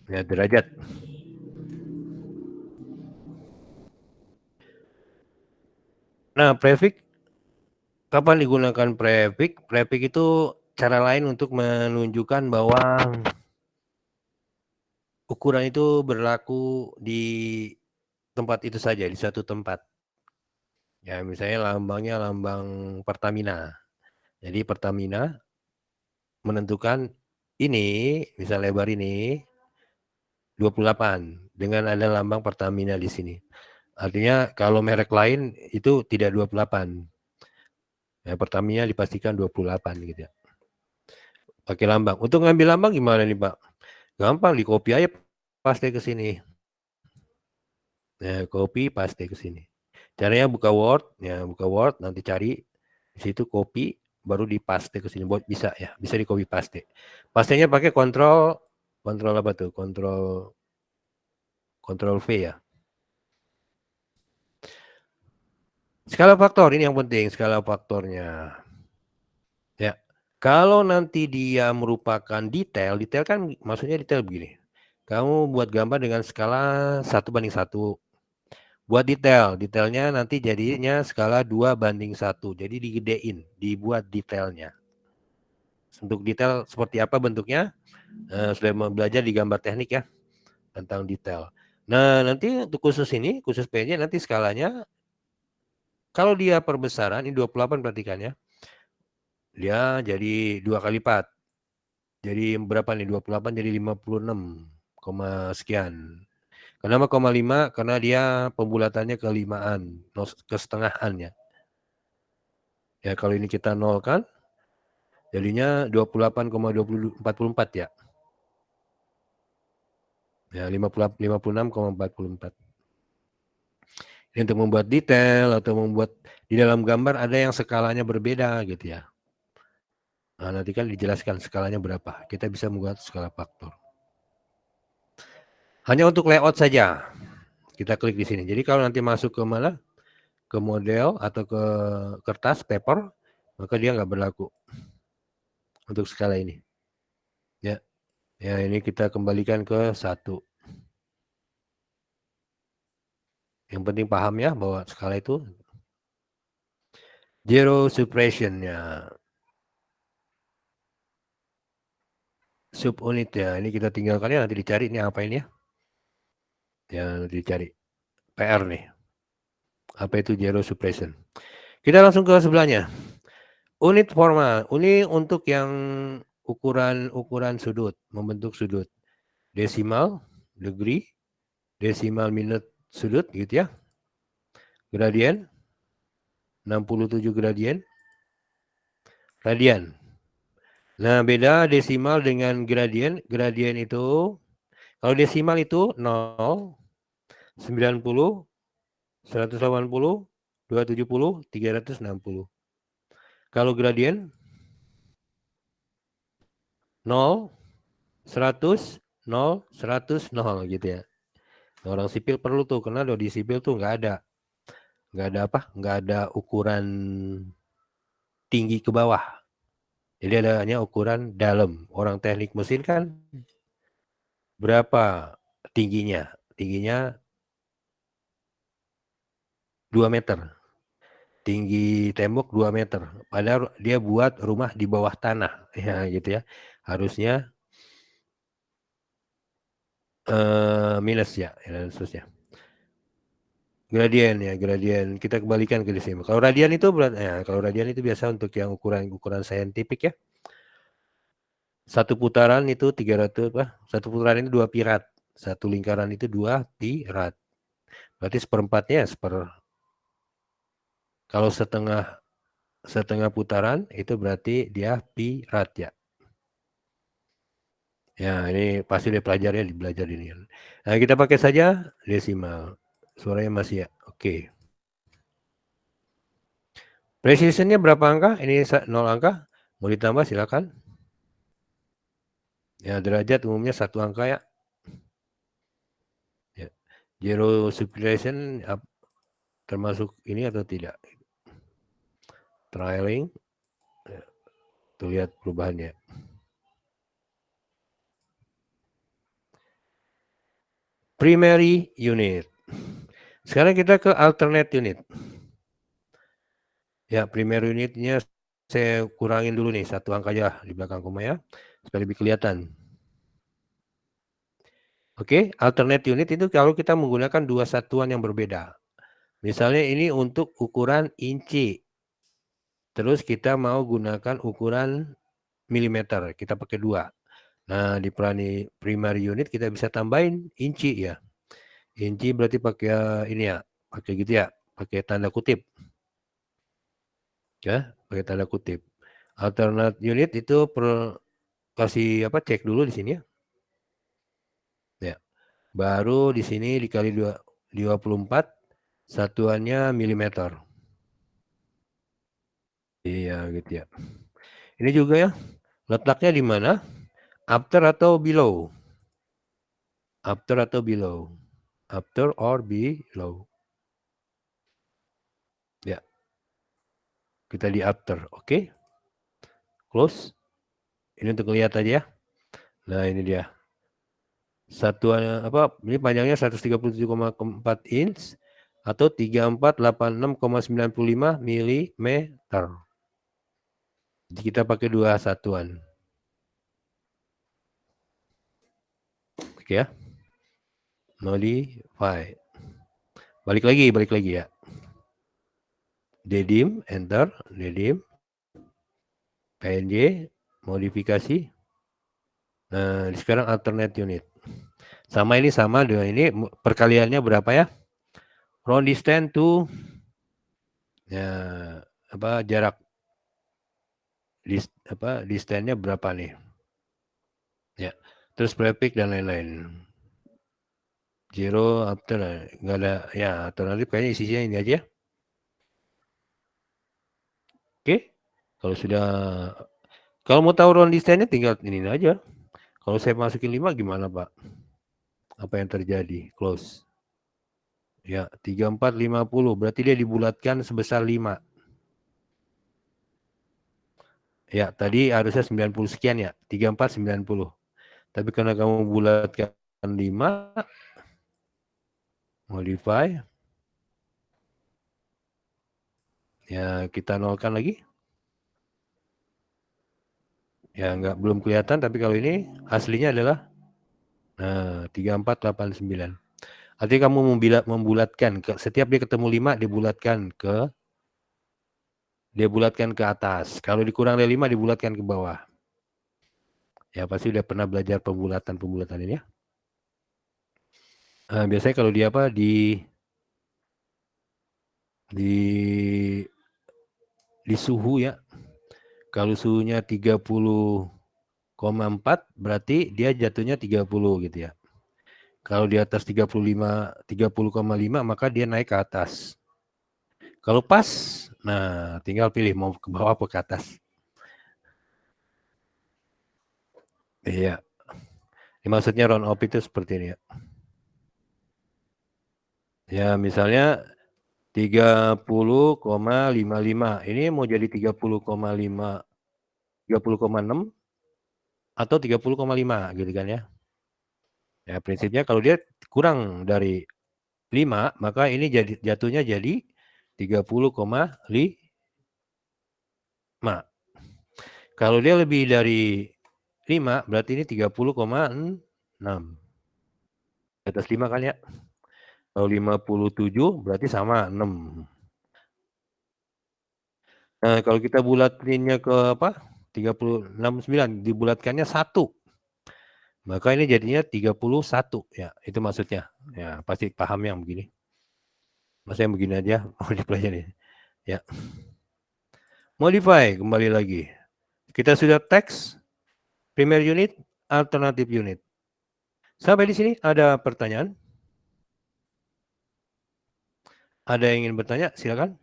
ya derajat. Nah prefix kapan digunakan prefix? Prefix itu cara lain untuk menunjukkan bahwa ukuran itu berlaku di tempat itu saja, di satu tempat. Ya, misalnya lambangnya lambang Pertamina. Jadi Pertamina menentukan ini, misal lebar ini 28 dengan ada lambang Pertamina di sini. Artinya kalau merek lain itu tidak 28. Ya, Pertamina dipastikan 28 gitu ya. Pakai lambang. Untuk ngambil lambang gimana nih, Pak? Gampang di copy aja paste ke sini. Nah, copy paste ke sini. Caranya buka Word, nanti cari di situ copy baru di paste ke sini. Bisa ya, bisa di copy paste. Pastenya pakai kontrol apa tuh? Kontrol V ya. Skala faktor ini yang penting, skala faktornya. Ya. Kalau nanti dia merupakan detail kan maksudnya detail begini. Kamu buat gambar dengan skala 1:1. Buat detailnya nanti jadinya skala 2:1. Jadi digedein, dibuat detailnya. Untuk detail seperti apa bentuknya, sudah mau belajar di gambar teknik ya, tentang detail. Nah, nanti untuk khusus PNJ nanti skalanya, kalau dia perbesaran, ini 28 perhatikan ya, dia jadi 2 kali lipat. Jadi berapa nih, 28 jadi 56, sekian. Kenapa 5? Karena dia pembulatannya ke limaan, ke setengahan ya. Ya kalau ini kita nolkan, jadinya 28,44 ya. Ya 56,44. Ini untuk membuat detail atau membuat di dalam gambar ada yang skalanya berbeda gitu ya. Nah, nanti kan dijelaskan skalanya berapa. Kita bisa membuat skala faktor. Hanya untuk layout saja. Kita klik di sini. Jadi kalau nanti masuk ke mana? Ke model atau ke kertas paper, maka dia nggak berlaku untuk skala ini. Ya, ya ini kita kembalikan ke 1. Yang penting paham ya bahwa skala itu zero suppression-nya. Subunit ya. Ini kita tinggalkan ya, nanti dicari ini apa ini ya. Ya, nanti dicari. PR nih. Apa itu zero suppression? Kita langsung ke sebelahnya. Unit formal. Ini untuk yang ukuran sudut, membentuk sudut. Desimal, degree, desimal minute sudut gitu ya. Gradien, 67 gradien. Radian. Nah, beda desimal dengan gradien. Gradien itu, kalau desimal itu 0, 90, 180, 270, 360. Kalau gradien 0, 100, 0, 100, 0 gitu ya. Orang sipil perlu tuh, karena di sipil tuh nggak ada apa? Nggak ada ukuran tinggi ke bawah. Jadi ada hanya ukuran dalam. Orang teknik mesin kan berapa tingginya? Tingginya 2 meter. Tinggi tembok 2 meter. Padahal dia buat rumah di bawah tanah. Ya gitu ya. Harusnya minus ya. Dan seterusnya. Gradien ya, gradien. Kita kembalikan ke sini. Kalau radian itu kalau radian itu biasa untuk yang ukuran saintifik ya. Satu putaran itu 300 apa? Satu putaran itu 2 pirat. Satu lingkaran itu 2 pirat. Berarti seperempatnya kalau setengah putaran itu berarti dia pirat ya. Ya, ini pasti udah belajar ini. Nah, kita pakai saja desimal. Suaranya masih ya. Oke. Precisionnya berapa angka? Ini 0 angka. Mau ditambah silakan. Ya, derajat umumnya 1 angka ya. Ya. Zero suppression termasuk ini atau tidak? Trailing. Ya. Tuh lihat perubahannya. Primary unit. Sekarang kita ke alternate unit. Ya, primary unitnya saya kurangin dulu nih 1 angka aja di belakang koma ya, supaya lebih kelihatan. Oke, alternate unit itu kalau kita menggunakan 2 satuan yang berbeda. Misalnya ini untuk ukuran inci. Terus kita mau gunakan ukuran milimeter, kita pakai 2. Nah, di primary unit kita bisa tambahin inci ya. Inci berarti pakai ini ya, pakai gitu ya, pakai tanda kutip. Ya, pakai tanda kutip. Alternate unit itu kasih apa, cek dulu di sini ya. Ya. Baru di sini dikali 24 satuannya milimeter. Iya gitu ya. Ini juga ya, letaknya di mana? After atau below? After atau below? After or below? Ya. Kita di after, oke. Close. Ini untuk lihat aja ya. Nah, ini dia. Satuan apa? Ini panjangnya 137,4 inch atau 3486,95 mm. Jadi kita pakai dua satuan. Oke ya. Modify. Balik lagi ya. Dedim, enter, dedim. PNG, modifikasi. Nah, sekarang alternate unit. Sama ini sama dengan ini perkaliannya berapa ya? Round distance to ya apa jarak distance-nya berapa nih? Ya. Terus prefix dan lain-lain. Zero after nggak ada ya alternatif kayaknya isinya ini aja. Oke. Kalau mau tahu round distance-nya tinggal ini aja. Kalau saya masukin 5 gimana, Pak? Apa yang terjadi? Close. Ya, 34, 50. Berarti dia dibulatkan sebesar 5. Ya, tadi harusnya 90 sekian ya. 34, 90. Tapi karena kamu bulatkan 5, modify. Ya, kita nolkan lagi. Ya, belum kelihatan. Tapi kalau ini aslinya adalah 3489. Artinya kamu membulatkan. Setiap dia ketemu 5, dibulatkan ke atas. Kalau dikurang dari 5, dibulatkan ke bawah. Ya, pasti udah pernah belajar pembulatan ini ya. Biasanya kalau di suhu ya. Kalau suhunya 30,4 berarti dia jatuhnya 30 gitu ya. Kalau di atas 30,5 maka dia naik ke atas. Kalau pas, nah tinggal pilih mau ke bawah atau ke atas. Iya. Ini maksudnya round off itu seperti ini ya. Ya misalnya 30,55. Ini mau jadi 30,5, 30,6 atau 30,5 gitu kan ya. Ya prinsipnya kalau dia kurang dari 5, maka ini jatuhnya jadi 30,5. Kalau dia lebih dari 5, berarti ini 30,6. Di atas 5 kan ya. Kalau 57 berarti sama 6. Nah, kalau kita bulatinnya ke apa? 36,9 dibulatkannya 1. Maka ini jadinya 31 ya. Itu maksudnya. Ya, pasti paham yang begini. Masa yang begini aja mau dipelajari. Ya. Modify kembali lagi. Kita sudah teks primer unit, alternative unit. Sampai di sini ada pertanyaan? Ada yang ingin bertanya? Silakan.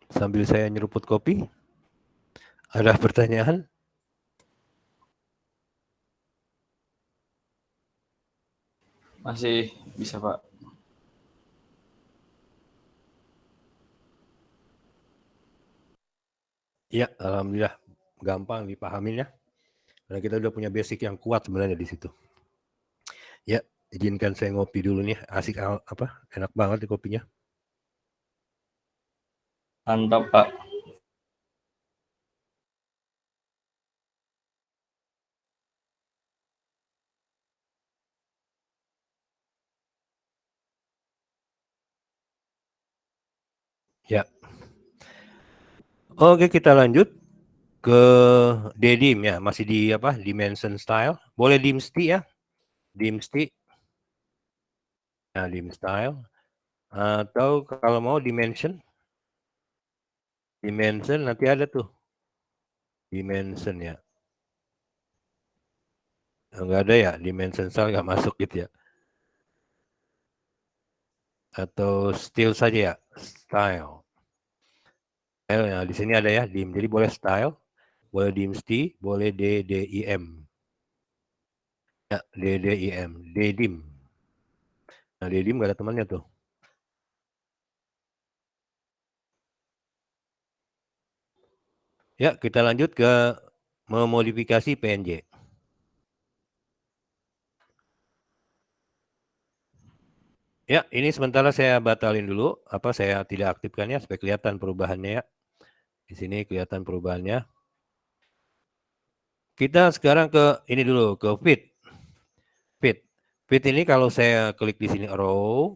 Sambil saya nyeruput kopi. Ada pertanyaan? Masih bisa, Pak. Ya, alhamdulillah gampang dipahamin ya. Karena kita udah punya basic yang kuat sebenarnya di situ. Ya, izinkan saya ngopi dulu nih. Asik apa? Enak banget nih kopinya. Mantap, Pak. Ya. Oke, kita lanjut ke dedim ya. Masih di apa? Dimension style. Boleh dimsti ya. Dimsti. Nah, dim style. Atau kalau mau dimension. Dimension nanti ada tuh. Dimension ya. Enggak ada ya. Dimension style nggak masuk gitu ya. Atau style saja ya. Style. Style ya. Di sini ada ya. Dim. Jadi boleh style. Boleh dimsti. Boleh DDIM. Ya, DDIM. Dedim. Nah, dedim nggak ada temannya tuh. Ya, kita lanjut ke memodifikasi PNG. Ya, ini sementara saya batalin dulu, saya tidak aktifkannya supaya kelihatan perubahannya ya. Di sini kelihatan perubahannya. Kita sekarang ke ini dulu, ke feed. Feed ini kalau saya klik di sini arrow,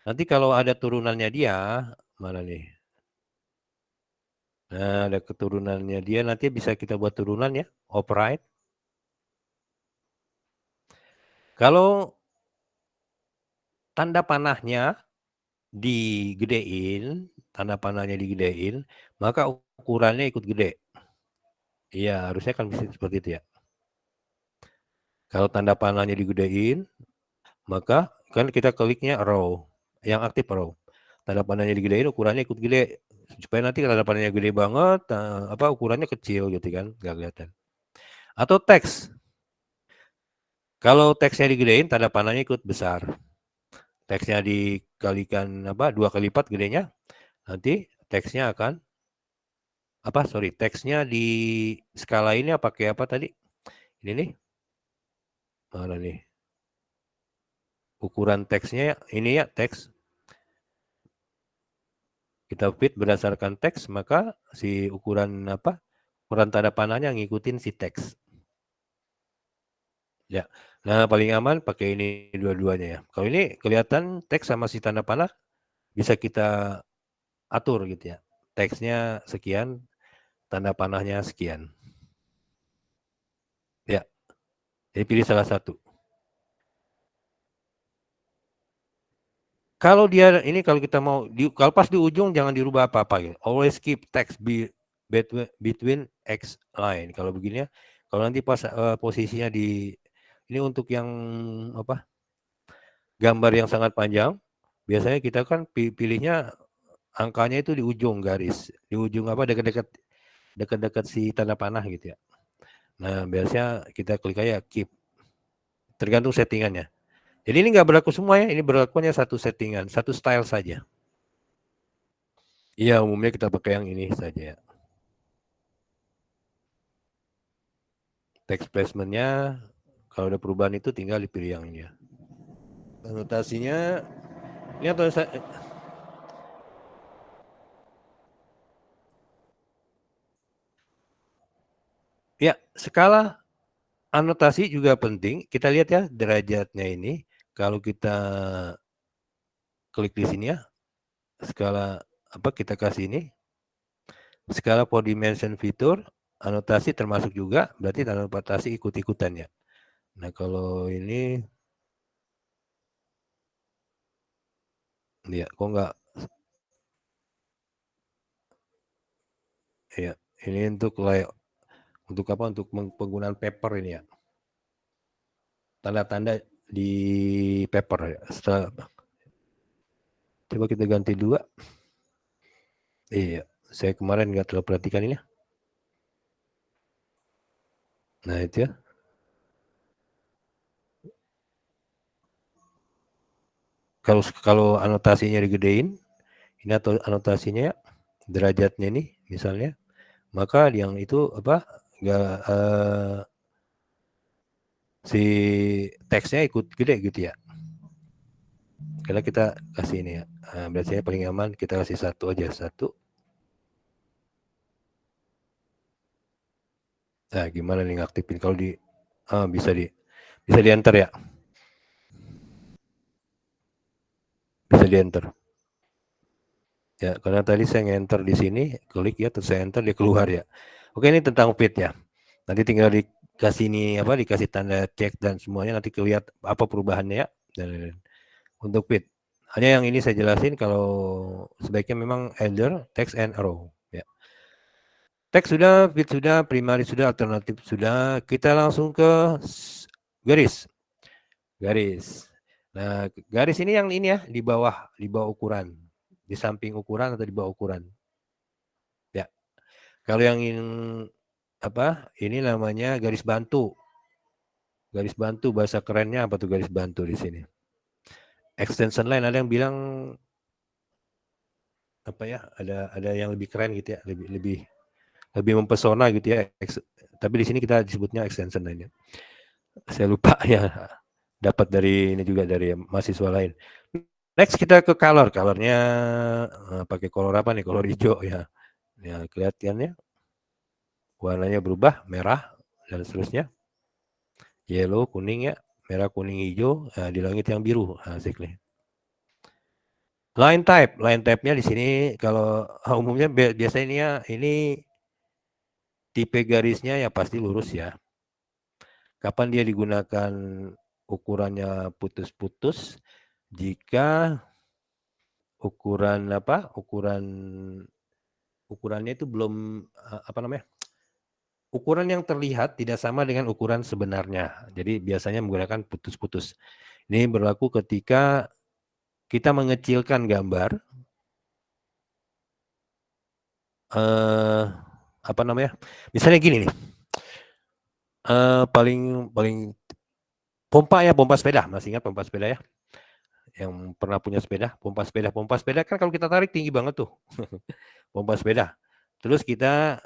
nanti kalau ada turunannya dia, mana nih? Nah, ada keturunannya dia, nanti bisa kita buat turunan ya, override. Kalau tanda panahnya digedein, maka ukurannya ikut gede. Iya, harusnya kan bisa seperti itu ya. Kalau tanda panahnya digedein, maka kan kita kliknya row, yang aktif row. Tanda panahnya digedein, ukurannya ikut gede. Supaya nanti tanda panahnya gede banget, ukurannya kecil gitu kan, nggak kelihatan. Atau teks. Kalau teksnya digedein, tanda panahnya ikut besar. Teksnya dikalikan 2 kali lipat gedenya, nanti teksnya akan teksnya di skala ini pakai apa tadi? Ini nih. Mana nih? Ukuran teksnya ini ya, teks. Kita fit berdasarkan teks, maka si ukuran ukuran tanda panahnya ngikutin si teks. Ya. Nah, paling aman pakai ini dua-duanya ya. Kalau ini kelihatan teks sama si tanda panah bisa kita atur gitu ya. Teksnya sekian, tanda panahnya sekian. Ya. Jadi pilih salah satu. Kalau dia ini kalau kita mau kalau pas di ujung jangan dirubah apa-apa ya. Always keep text between X line. Kalau begini ya, kalau nanti pas posisinya ini untuk yang gambar yang sangat panjang, biasanya kita kan pilihnya angkanya itu di ujung garis, di ujung dekat-dekat si tanda panah gitu ya. Nah, biasanya kita klik aja keep. Tergantung settingannya. Jadi ini nggak berlaku semua ya, ini berlakunya satu settingan, satu style saja. Iya, umumnya kita pakai yang ini saja ya. Text placement-nya kalau ada perubahan itu tinggal dipilih yang ini ya. Anotasinya ini atau ya, skala anotasi juga penting. Kita lihat ya derajatnya ini. Kalau kita klik di sini ya, skala kita kasih ini. Skala for dimension fitur, anotasi termasuk juga, berarti anotasi ikut-ikutan ya. Nah, kalau ini ya kok nggak ya, ini untuk untuk penggunaan paper ini ya. Tanda-tanda di paper ya. Coba kita ganti 2. Iya, saya kemarin nggak terlalu perhatikan ini. Nah, itu ya. Kalau anotasinya digedein, ini atau anotasinya ya, derajatnya nih misalnya, maka yang itu si teksnya ikut gede gitu ya. Karena kita kasih ini ya. Biasanya paling aman kita kasih satu aja, satu. Nah, gimana nih ngaktifin kalau bisa di enter ya. Bisa di enter. Ya, karena tadi saya nge-enter di sini, klik ya, terus saya enter dia keluar ya. Oke, ini tentang feed ya. Nanti tinggal dikasih dikasih tanda cek dan semuanya nanti kelihatan apa perubahannya ya. Dan untuk feed. Hanya yang ini saya jelasin kalau sebaiknya memang header, text and arrow ya. Teks sudah, feed sudah, primary sudah, alternatif sudah. Kita langsung ke garis. Garis. Nah, garis ini yang ini ya, di bawah ukuran. Di samping ukuran atau di bawah ukuran. Ya. Kalau yang ini namanya garis bantu. Garis bantu, bahasa kerennya apa tuh garis bantu di sini? Extension line, ada yang bilang ada yang lebih keren gitu ya, lebih lebih mempesona gitu ya. Tapi di sini kita disebutnya extension line. Saya lupa ya, dapat dari ini juga dari mahasiswa lain. Next kita ke color. Colornya pakai color apa nih? Color hijau ya. Ya kelihatannya warnanya berubah, merah dan seterusnya. Yellow, kuning ya, merah, kuning, hijau. Nah, di langit yang biru. Asik nih. Line type-nya di sini kalau umumnya biasanya ini tipe garisnya ya pasti lurus ya. Kapan dia digunakan ukurannya putus-putus? Jika ukurannya itu belum ukuran yang terlihat tidak sama dengan ukuran sebenarnya. Jadi biasanya menggunakan putus-putus. Ini berlaku ketika kita mengecilkan gambar, misalnya gini nih, paling pompa sepeda, masih ingat pompa sepeda ya? Yang pernah punya sepeda, pompa sepeda kan kalau kita tarik tinggi banget tuh, pompa sepeda. Terus kita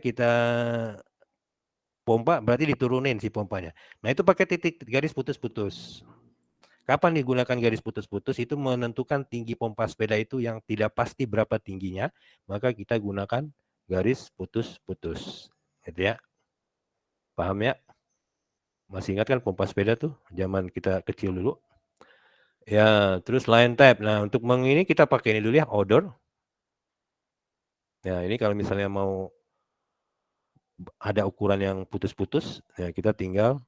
kita pompa berarti diturunin si pompanya. Nah itu pakai titik garis putus-putus. Kapan digunakan garis putus-putus itu menentukan tinggi pompa sepeda itu yang tidak pasti berapa tingginya, maka kita gunakan garis putus-putus. Gitu ya. Paham ya? Masih ingat kan pompa sepeda tuh zaman kita kecil dulu? Ya, terus line type. Nah, untuk ini kita pakai ini dulu ya, order. Nah, ini kalau misalnya mau ada ukuran yang putus-putus, ya kita tinggal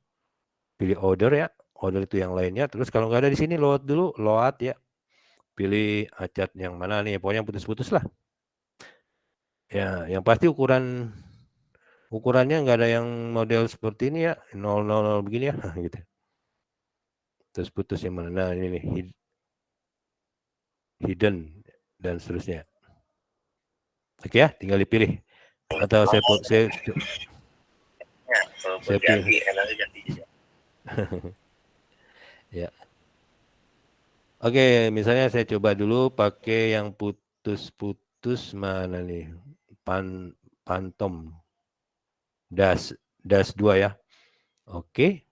pilih order ya. Order itu yang lainnya. Terus kalau nggak ada di sini load dulu, load ya. Pilih acat yang mana nih, pokoknya putus-putus lah. Ya, yang pasti ukurannya nggak ada yang model seperti ini ya, 000 begini ya, gitu. Terus putus yang mana? Nah, ini nih, hidden dan seterusnya. Oke ya, tinggal dipilih. Atau saya pilih. Ya. Oke, misalnya saya coba dulu pakai yang putus-putus mana nih? Phantom dash 2 ya. Oke.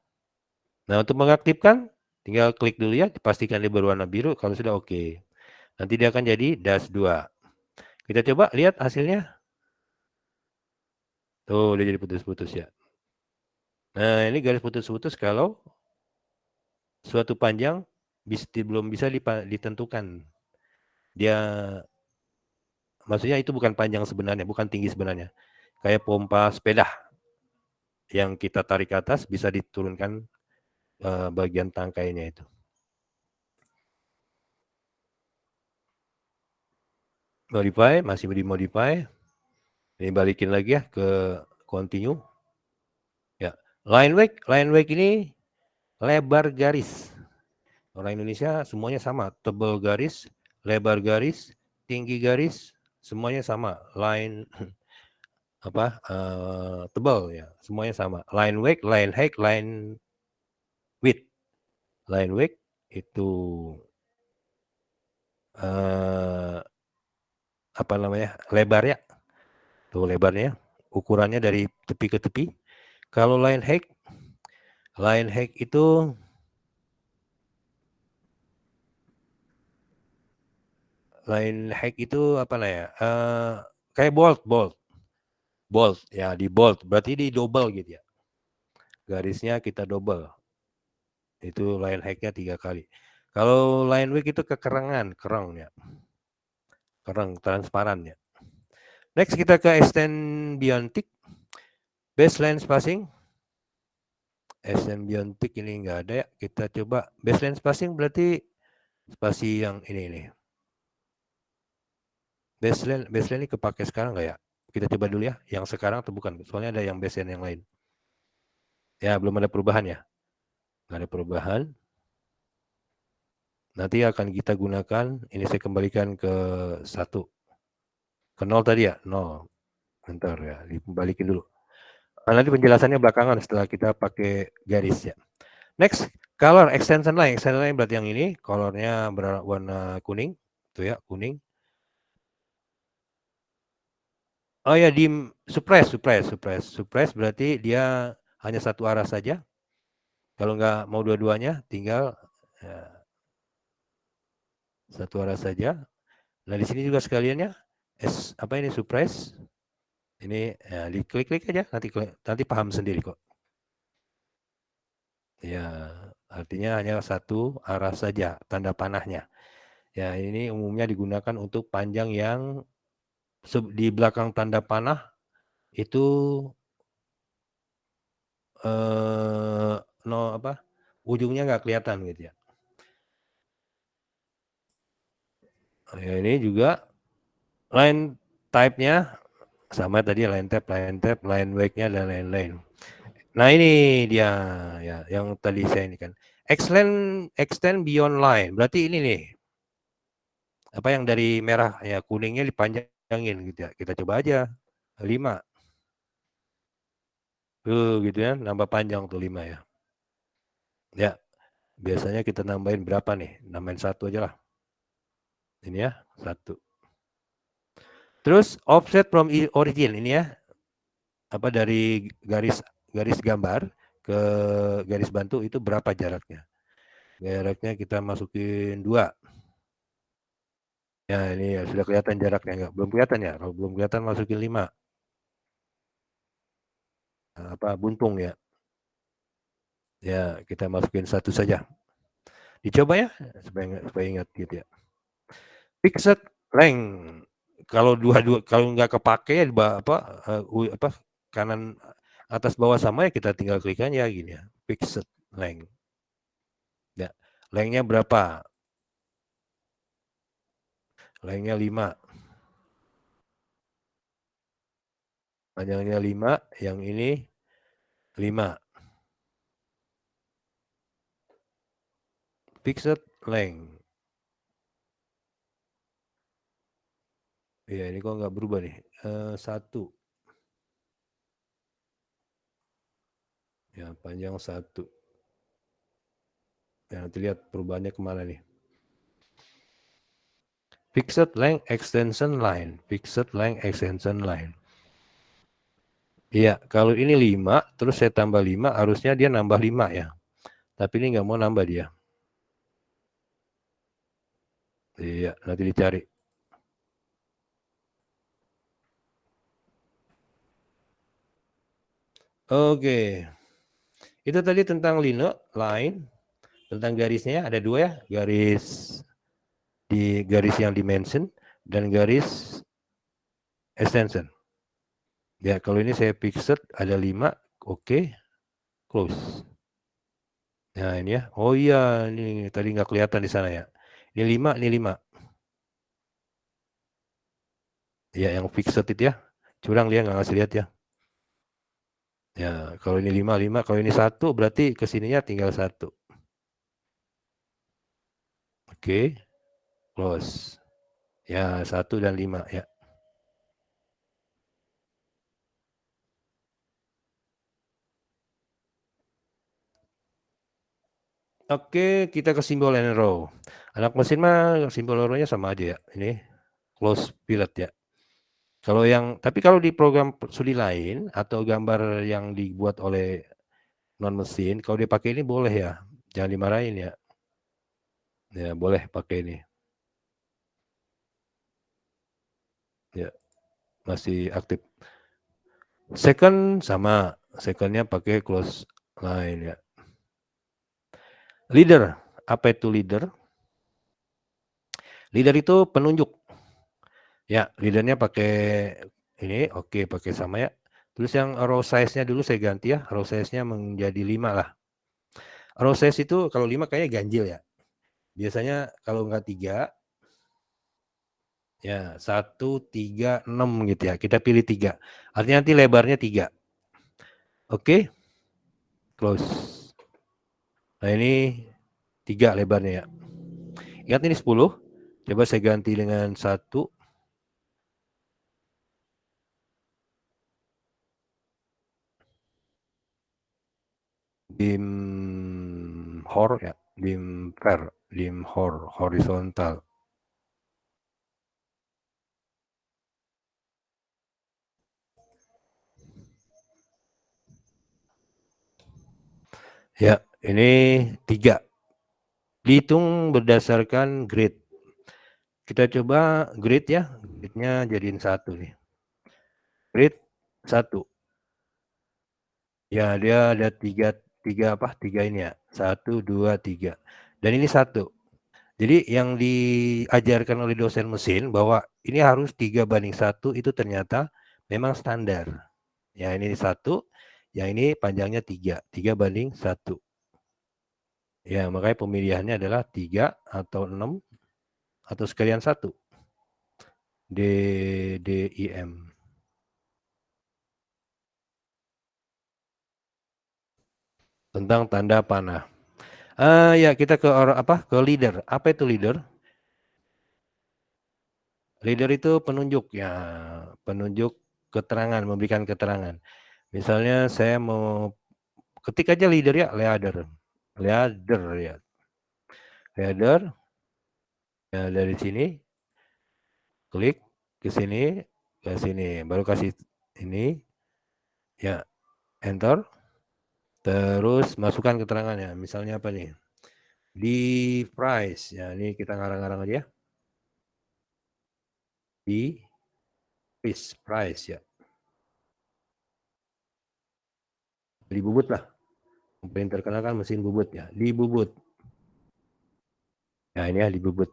Nah, untuk mengaktifkan tinggal klik dulu ya, dipastikan dia berwarna biru kalau sudah oke. Nanti dia akan jadi dash 2. Kita coba lihat hasilnya. Tuh, dia jadi putus-putus ya. Nah, ini garis putus-putus kalau suatu panjang belum bisa ditentukan. Dia maksudnya itu bukan panjang sebenarnya, bukan tinggi sebenarnya. Kayak pompa sepeda yang kita tarik ke atas bisa diturunkan bagian tangkainya itu. Modify, masih dimodify. Ini balikin lagi ya ke continue. Ya, line weight ini lebar garis. Orang Indonesia semuanya sama, tebal garis, lebar garis, tinggi garis, semuanya sama. Line tebal ya, semuanya sama. Line weight, line height, line width. Line weight itu lebar ya. Tuh lebarnya, ukurannya dari tepi ke tepi. Kalau line height itu kayak bolt ya, di bolt berarti di double gitu ya. Garisnya kita double. Itu line height-nya 3 kali. Kalau line width itu kerang ya. Kerang transparan ya. Next kita ke extend beyond tick. Baseline spacing. Extend beyond tick ini enggak ada ya. Kita coba baseline spacing berarti spasi yang ini. Baseline ini kepake sekarang enggak ya? Kita coba dulu ya, yang sekarang atau bukan? Soalnya ada yang baseline yang lain. Ya, belum ada perubahan ya. Enggak ada perubahan. Nanti akan kita gunakan, ini saya kembalikan ke 1. Ke 0 tadi ya? 0. Bentar ya, dibalikin dulu. Nanti penjelasannya belakangan setelah kita pakai garis ya. Next, color extension line. Extension line berarti yang ini, colornya berwarna kuning. Tuh ya, kuning. Oh ya, dim suppress berarti dia hanya satu arah saja. Kalau nggak mau dua-duanya, tinggal ya, satu arah saja. Nah di sini juga sekaliannya, apa ini suppress? Ini ya, diklik-klik aja, nanti paham sendiri kok. Ya, artinya hanya satu arah saja tanda panahnya. Ya, ini umumnya digunakan untuk panjang yang di belakang tanda panah itu no apa? Ujungnya nggak kelihatan gitu ya. Ya, ini juga line type-nya sama tadi line tab, line weight-nya dan lain-lain. Nah, ini dia ya yang tadi saya ini kan. Extend beyond line. Berarti ini nih, apa yang dari merah ya kuningnya dipanjangin gitu ya. Kita coba aja. 5. Tuh gitu ya, nambah panjang tuh 5 ya. Ya, biasanya kita nambahin berapa nih? Nambahin 1 aja lah. Ini ya, 1. Terus offset from origin ini ya. Apa dari garis gambar ke garis bantu itu berapa jaraknya? Jaraknya kita masukin 2. Ya, ini ya, sudah kelihatan jaraknya enggak? Belum kelihatan ya? Kalau belum kelihatan masukin 5. Apa buntung ya? Ya, kita masukin 1 saja. Dicoba ya supaya ingat gitu ya. Fixed length. Kalau dua-dua kalau nggak kepake apa apa kanan atas bawah sama ya kita tinggal klik aja gini ya. Fixed length. Ya. Lengthnya berapa? Lengthnya 5. Panjangnya 5, yang ini 5. Fixed length. Iya, ini kok nggak berubah nih. 1. Ya, panjang 1. Ya, nanti lihat perubahannya kemana nih. Fixed length extension line. Fixed length extension line. Iya, kalau ini 5, terus saya tambah 5, harusnya dia nambah 5 ya. Tapi ini nggak mau nambah dia. Iya, nanti dicari. Oke. Itu tadi tentang line, tentang garisnya ada 2 ya, garis yang dimension dan garis extension. Ya, kalau ini saya fixed ada 5, oke, close. Nah, ini ya. Oh iya, ini tadi nggak kelihatan di sana ya. Ini 5, ini 5. Ya, yang fixed itu ya. Curang dia nggak ngasih lihat ya. Ya, kalau ini 5, 5, kalau ini 1 berarti kesininya tinggal 1. Oke, close. Ya, 1 dan 5 ya. Oke, kita ke simbol and row. Anak mesin mah simbol and row-nya sama aja ya. Ini close fillet ya. Tapi kalau di program studi lain atau gambar yang dibuat oleh non mesin, kalau dipakai ini boleh ya. Jangan dimarahin ya. Ya, boleh pakai ini. Ya, masih aktif. Second sama, secondnya pakai close line ya. Leader, apa itu leader? Leader itu penunjuk. Ya, leadernya pakai ini, oke, pakai sama ya. Terus yang row size-nya dulu saya ganti ya, row size-nya menjadi 5 lah. Row size itu kalau 5 kayaknya ganjil ya. Biasanya kalau nggak 3, ya 1, 3, 6 gitu ya. Kita pilih 3. Artinya nanti lebarnya 3. Oke, close. Nah ini 3 lebarnya ya. Ingat ini 10. Coba saya ganti dengan 1. Dim hor ya, dim horizontal. Ya, ini 3. Dihitung berdasarkan grade. Kita coba grade ya, grade-nya jadiin 1 nih. Grade 1. Ya, dia ada 3 ini ya. 1, 2, 3. Dan ini 1. Jadi yang diajarkan oleh dosen mesin bahwa ini harus 3:1 itu ternyata memang standar. Ya, ini 1, yang ini panjangnya 3. 3:1. Ya, makanya pemilihannya adalah 3 atau 6 atau sekalian 1. D, D, I, M. Tentang tanda panah. Ya kita ke ke leader. Apa itu leader? Leader itu penunjuk ya, penunjuk keterangan, memberikan keterangan. Misalnya saya mau ketik aja leader ya, leader. Leader ya. Leader. Ya dari sini klik ke sini, baru kasih ini ya, enter. Terus masukkan keterangannya. Misalnya apa nih? Di price ya, ini kita ngarang-ngarang aja ya. Di price ya. Di bubut lah. Yang paling terkenal kan mesin bubut ya. Di bubut. Nah ini ya di bubut.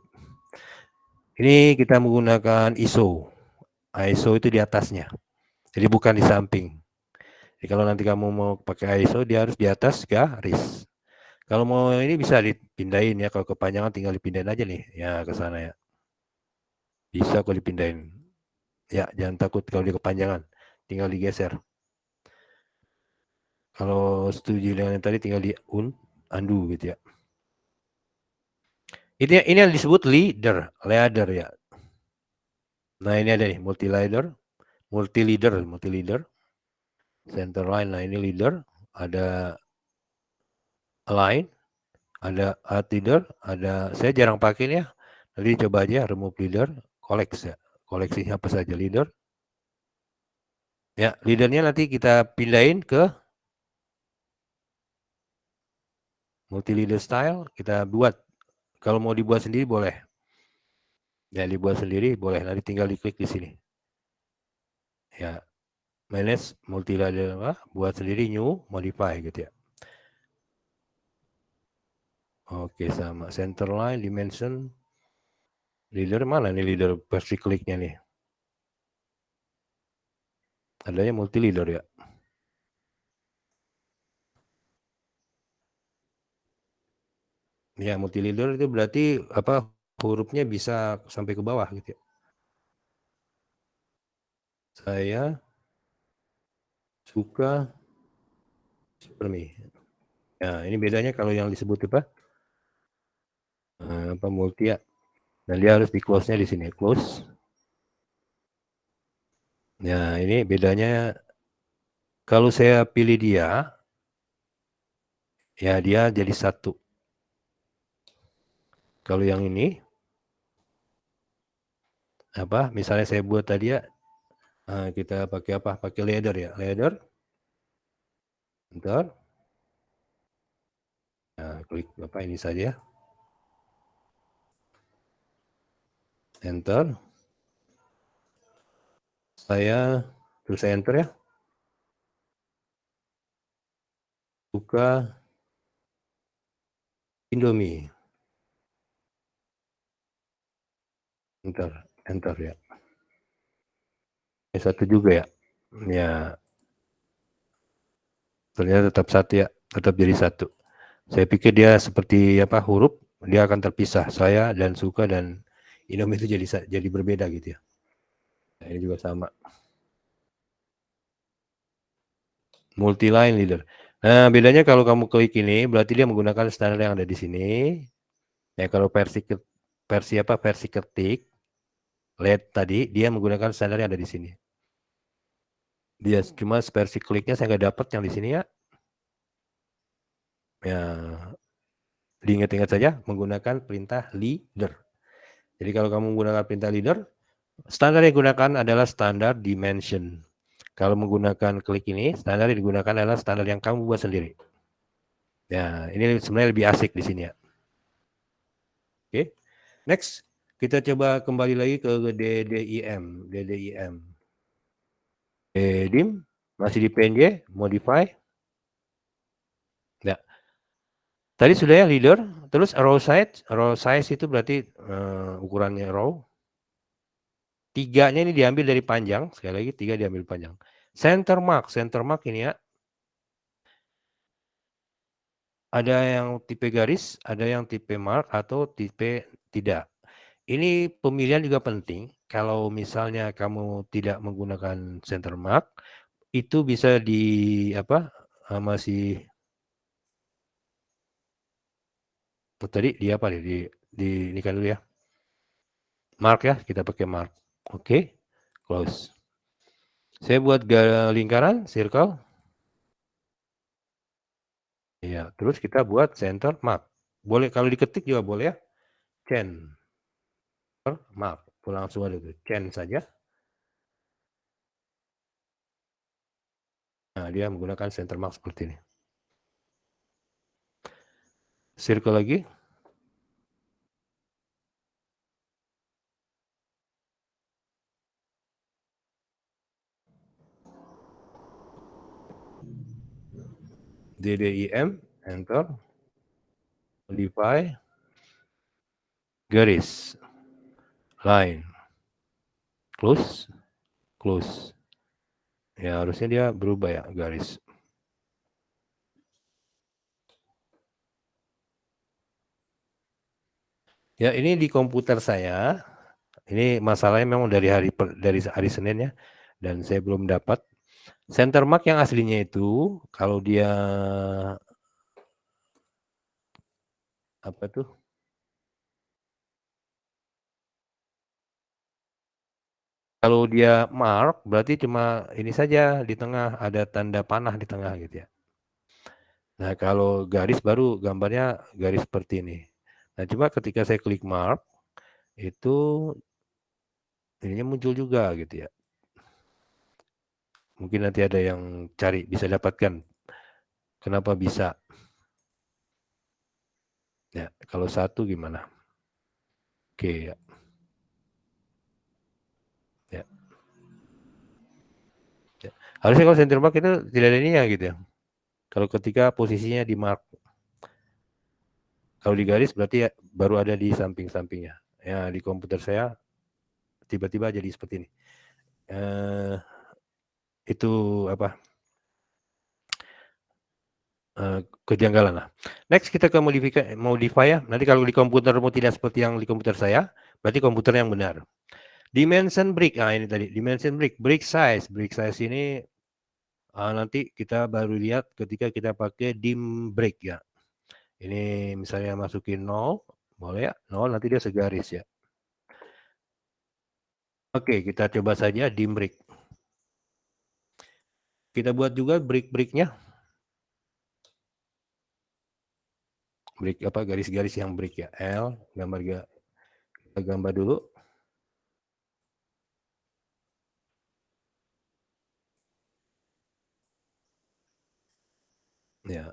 Ini kita menggunakan ISO. ISO itu di atasnya. Jadi bukan di samping. Jadi kalau nanti kamu mau pakai ISO dia harus di atas garis. Kalau mau ini bisa dipindahin ya. Kalau kepanjangan tinggal dipindahin aja nih. Ya ke sana ya. Bisa kalau dipindahin. Ya jangan takut kalau dia kepanjangan. Tinggal digeser. Kalau setuju dengan yang tadi tinggal di undo gitu ya. Ini yang disebut leader ya. Nah ini ada nih multi leader, center line. Nah ini leader, ada align, ada alt leader, ada saya jarang pakai ini ya. Nanti coba aja remove leader, koleksi ya. Koleksinya apa saja leader. Ya leadernya nanti kita pindahin ke multi leader style, kita buat. Kalau mau dibuat sendiri boleh. Ya dibuat sendiri boleh. Nanti tinggal diklik di sini. Ya manage multi leader apa? Buat sendiri new modify gitu ya. Oke sama center line dimension leader mana nih leader versi kliknya nih? Adanya multi leader ya. Ya multi leader itu berarti apa hurufnya bisa sampai ke bawah gitu ya. Saya suka Supermi. Ya ini bedanya kalau yang disebut apa multi ya. Dan dia harus di close-nya di sini close. Ya ini bedanya kalau saya pilih dia, ya dia jadi 1. Kalau yang ini apa? Misalnya saya buat tadi ya, kita pakai apa? Pakai leader ya, leader. Enter. Nah, klik apa ini saja. Enter. Terus saya enter ya. Buka Indomie. Enter ya. Ini 1 juga ya. Ya, ternyata tetap 1 ya. Tetap jadi 1. Saya pikir dia seperti apa huruf, dia akan terpisah. Saya dan suka dan Indomie itu jadi berbeda gitu ya. Nah, ini juga sama. Multi line leader. Nah, bedanya kalau kamu klik ini berarti dia menggunakan standar yang ada di sini. Ya, kalau versi ketik LED tadi dia menggunakan standar yang ada di sini. Dia cuma versi kliknya saya nggak dapat yang di sini ya. Ya, diingat-ingat saja menggunakan perintah leader. Jadi kalau kamu menggunakan perintah leader, standar yang digunakan adalah standar dimension. Kalau menggunakan klik ini, standar yang digunakan adalah standar yang kamu buat sendiri. Ya, ini sebenarnya lebih asik di sini ya. Oke. Next, kita coba kembali lagi ke DDIM. DIM masih di PNG, modify. Ya. Tadi sudah ya leader, terus row size itu berarti ukurannya row. Tiganya ini diambil dari panjang, sekali lagi 3 diambil panjang. Center mark ini ya. Ada yang tipe garis, ada yang tipe mark atau tipe tidak. Ini pemilihan juga penting. Kalau misalnya kamu tidak menggunakan center mark, itu bisa di apa? Masih tadi di apa nih? Di ini kan dulu ya. Mark ya, kita pakai mark. Oke. Close. Saya buat lingkaran, circle. Iya, terus kita buat center mark. Boleh kalau diketik juga boleh ya. Mark. Langsung ada tuh. Saja. Nah, dia menggunakan center mark seperti ini. Circle lagi. DDIM, enter. Modify. Garis. Line. Close. Ya, harusnya dia berubah ya, garis. Ya, ini di komputer saya. Ini masalahnya memang dari hari Senin ya, dan saya belum dapat. Center mark yang aslinya itu, kalau dia apa tuh? Kalau dia mark berarti cuma ini saja di tengah ada tanda panah di tengah gitu ya. Nah, kalau garis baru gambarnya garis seperti ini. Nah, cuma ketika saya klik mark itu ininya muncul juga gitu ya. Mungkin nanti ada yang cari bisa dapatkan. Kenapa bisa? Ya, kalau satu gimana? Oke ya. Ya. Ya. Harusnya kalau center mark itu tidak ada ininya gitu ya. Kalau ketika posisinya di mark. Kalau di garis berarti ya, baru ada di samping-sampingnya. Ya, di komputer saya tiba-tiba jadi seperti ini. Itu apa? Kejanggalan lah. Next kita ke modify ya. Nanti kalau di komputermu tidak seperti yang di komputer saya, berarti komputer yang benar. Dimension break. Nah, ini tadi dimension break. Break size. Break size ini nanti kita baru lihat ketika kita pakai dim break ya. Ini misalnya masukin 0, boleh ya? 0 nanti dia segaris ya. Oke, kita coba saja dim break. Kita buat juga break-breaknya. Break apa garis-garis yang break ya. L, kita gambar dulu. Ya.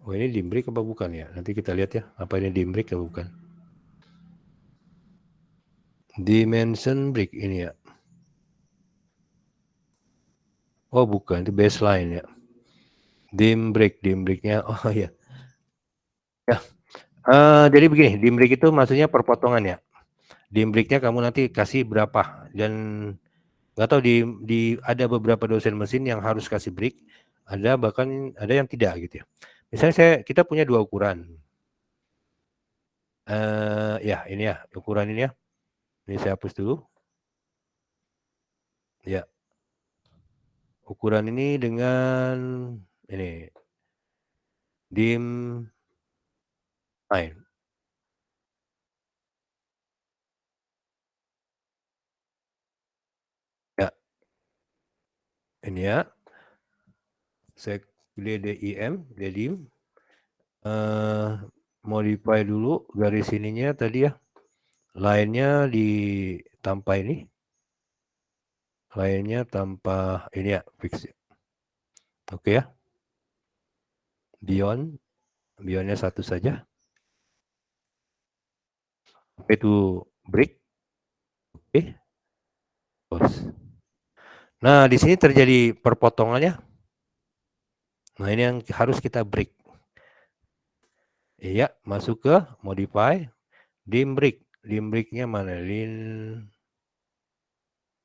Oh, ini dim break apa bukan ya? Nanti kita lihat ya, apa ini dim break atau bukan. Dimension break ini ya. Oh, bukan, itu baseline ya. Dim breaknya. Oh ya. Ya. Jadi begini, dim break itu maksudnya perpotongan ya. Dim breaknya kamu nanti kasih berapa dan nggak tahu di ada beberapa dosen mesin yang harus kasih break, ada bahkan ada yang tidak gitu ya. Misalnya kita punya 2 ukuran. Ya ini ya, ukuran ini ya. Ini saya hapus dulu. Ya. Ukuran ini dengan ini dim line. Ya, ini ya. Saya DDIM, modify dulu garis ininya tadi ya. Line-nya di tanpa ini. lainnya tanpa ini ya, fix. Oke ya. Beyondnya satu saja. Itu break. Oke. Close. Nah, di sini terjadi perpotongannya. Nah, ini yang harus kita break. Iya, masuk ke modify, dim break. Dim breaknya mana? Nah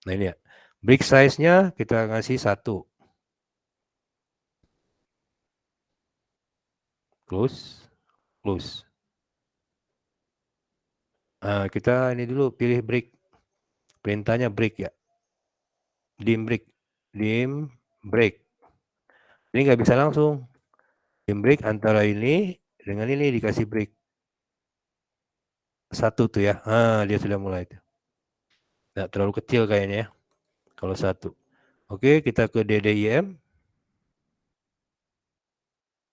ini ya. Break size-nya kita kasih 1. Close. Close. Nah, kita ini dulu pilih break. Perintahnya break ya. Dim break. Dim break. Ini nggak bisa langsung. Dim break antara ini dengan ini dikasih break. 1 tuh ya. Dia sudah mulai. Nggak terlalu kecil kayaknya ya. Kalau 1. Oke, kita ke DDIM.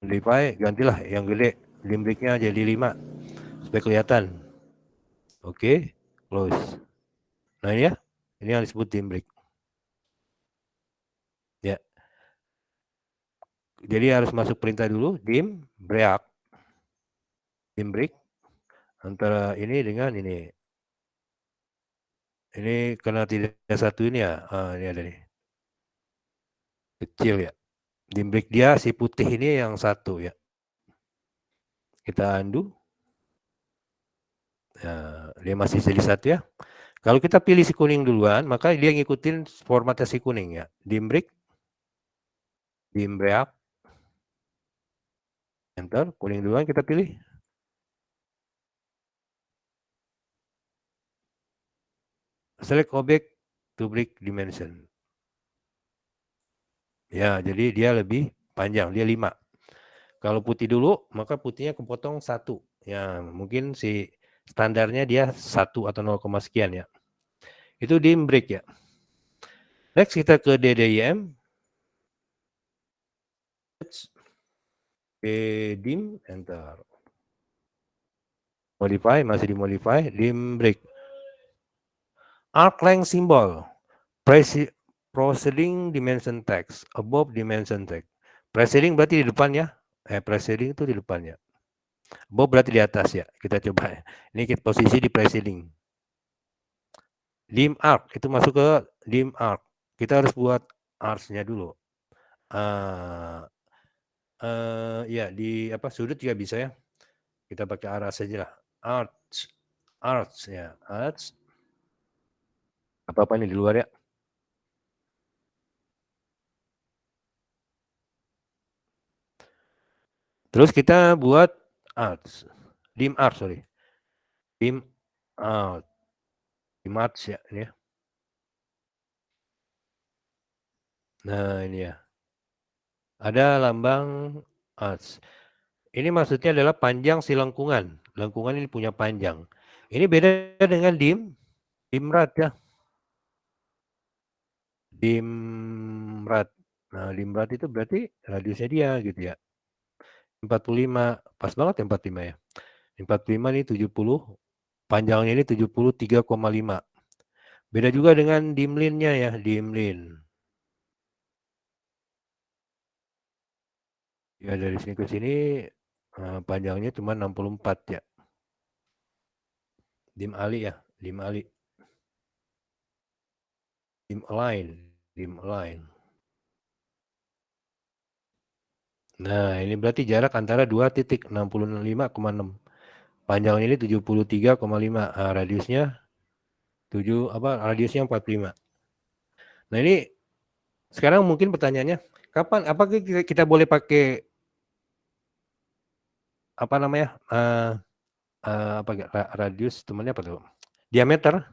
Modify, gantilah yang gede. Dim breaknya jadi 5. Supaya kelihatan. Oke, close. Nah ini ya. Ini yang disebut dim break. Ya. Jadi harus masuk perintah dulu, dim break. Dim break antara ini dengan ini. Ini karena tidak ada satu ini ya. Ini ada nih. Kecil ya. Dim break dia si putih ini yang 1 ya. Kita undo. Nah, dia masih jadi 1 ya. Kalau kita pilih si kuning duluan, maka dia ngikutin formatnya si kuning ya. Dim break. Dim break. Enter, kuning duluan kita pilih. Select object to break dimension. Ya, jadi dia lebih panjang, dia 5. Kalau putih dulu, maka putihnya kepotong 1. Ya, mungkin si standarnya dia 1 atau 0, sekian ya. Itu dim break ya. Next kita ke DDIM. Dim, enter. Modify, masih dimodify, dim break. Arc length symbol. Proceeding dimension text. Above dimension text. Proceeding berarti di depan ya. Proceeding itu di depan ya. Above berarti di atas ya. Kita coba. Ini kita posisi di proceeding. Dim arc itu masuk ke dim arc. Kita harus buat arcs-nya dulu. Ya di apa sudut juga bisa ya. Kita pakai arah saja lah. Arcs ya, arcs. Apa-apa ini di luar ya. Terus kita buat arcs. Dim arc, sorry. Dim arc. Dim arcs ya, ini ya. Nah, ini ya. Ada lambang arcs. Ini maksudnya adalah panjang si lengkungan. Lengkungan ini punya panjang. Ini beda dengan dimrat ya. Dimrat. Nah, dimrat itu berarti radiusnya dia gitu ya. 45. Pas banget ya 45 ya. 45 ini 70. Panjangnya ini 73,5. Beda juga dengan dimlinnya ya, dimlin. Ya dari sini ke sini panjangnya cuma 64 ya. Dim ali ya, dim ali. Dim align, dim align. Nah, ini berarti jarak antara 2 titik 65,6. Panjangnya ini 73,5. Radiusnya radiusnya 45. Nah, ini sekarang mungkin pertanyaannya, kapan apakah kita boleh pakai apa namanya? Radius temannya apa tuh? Diameter.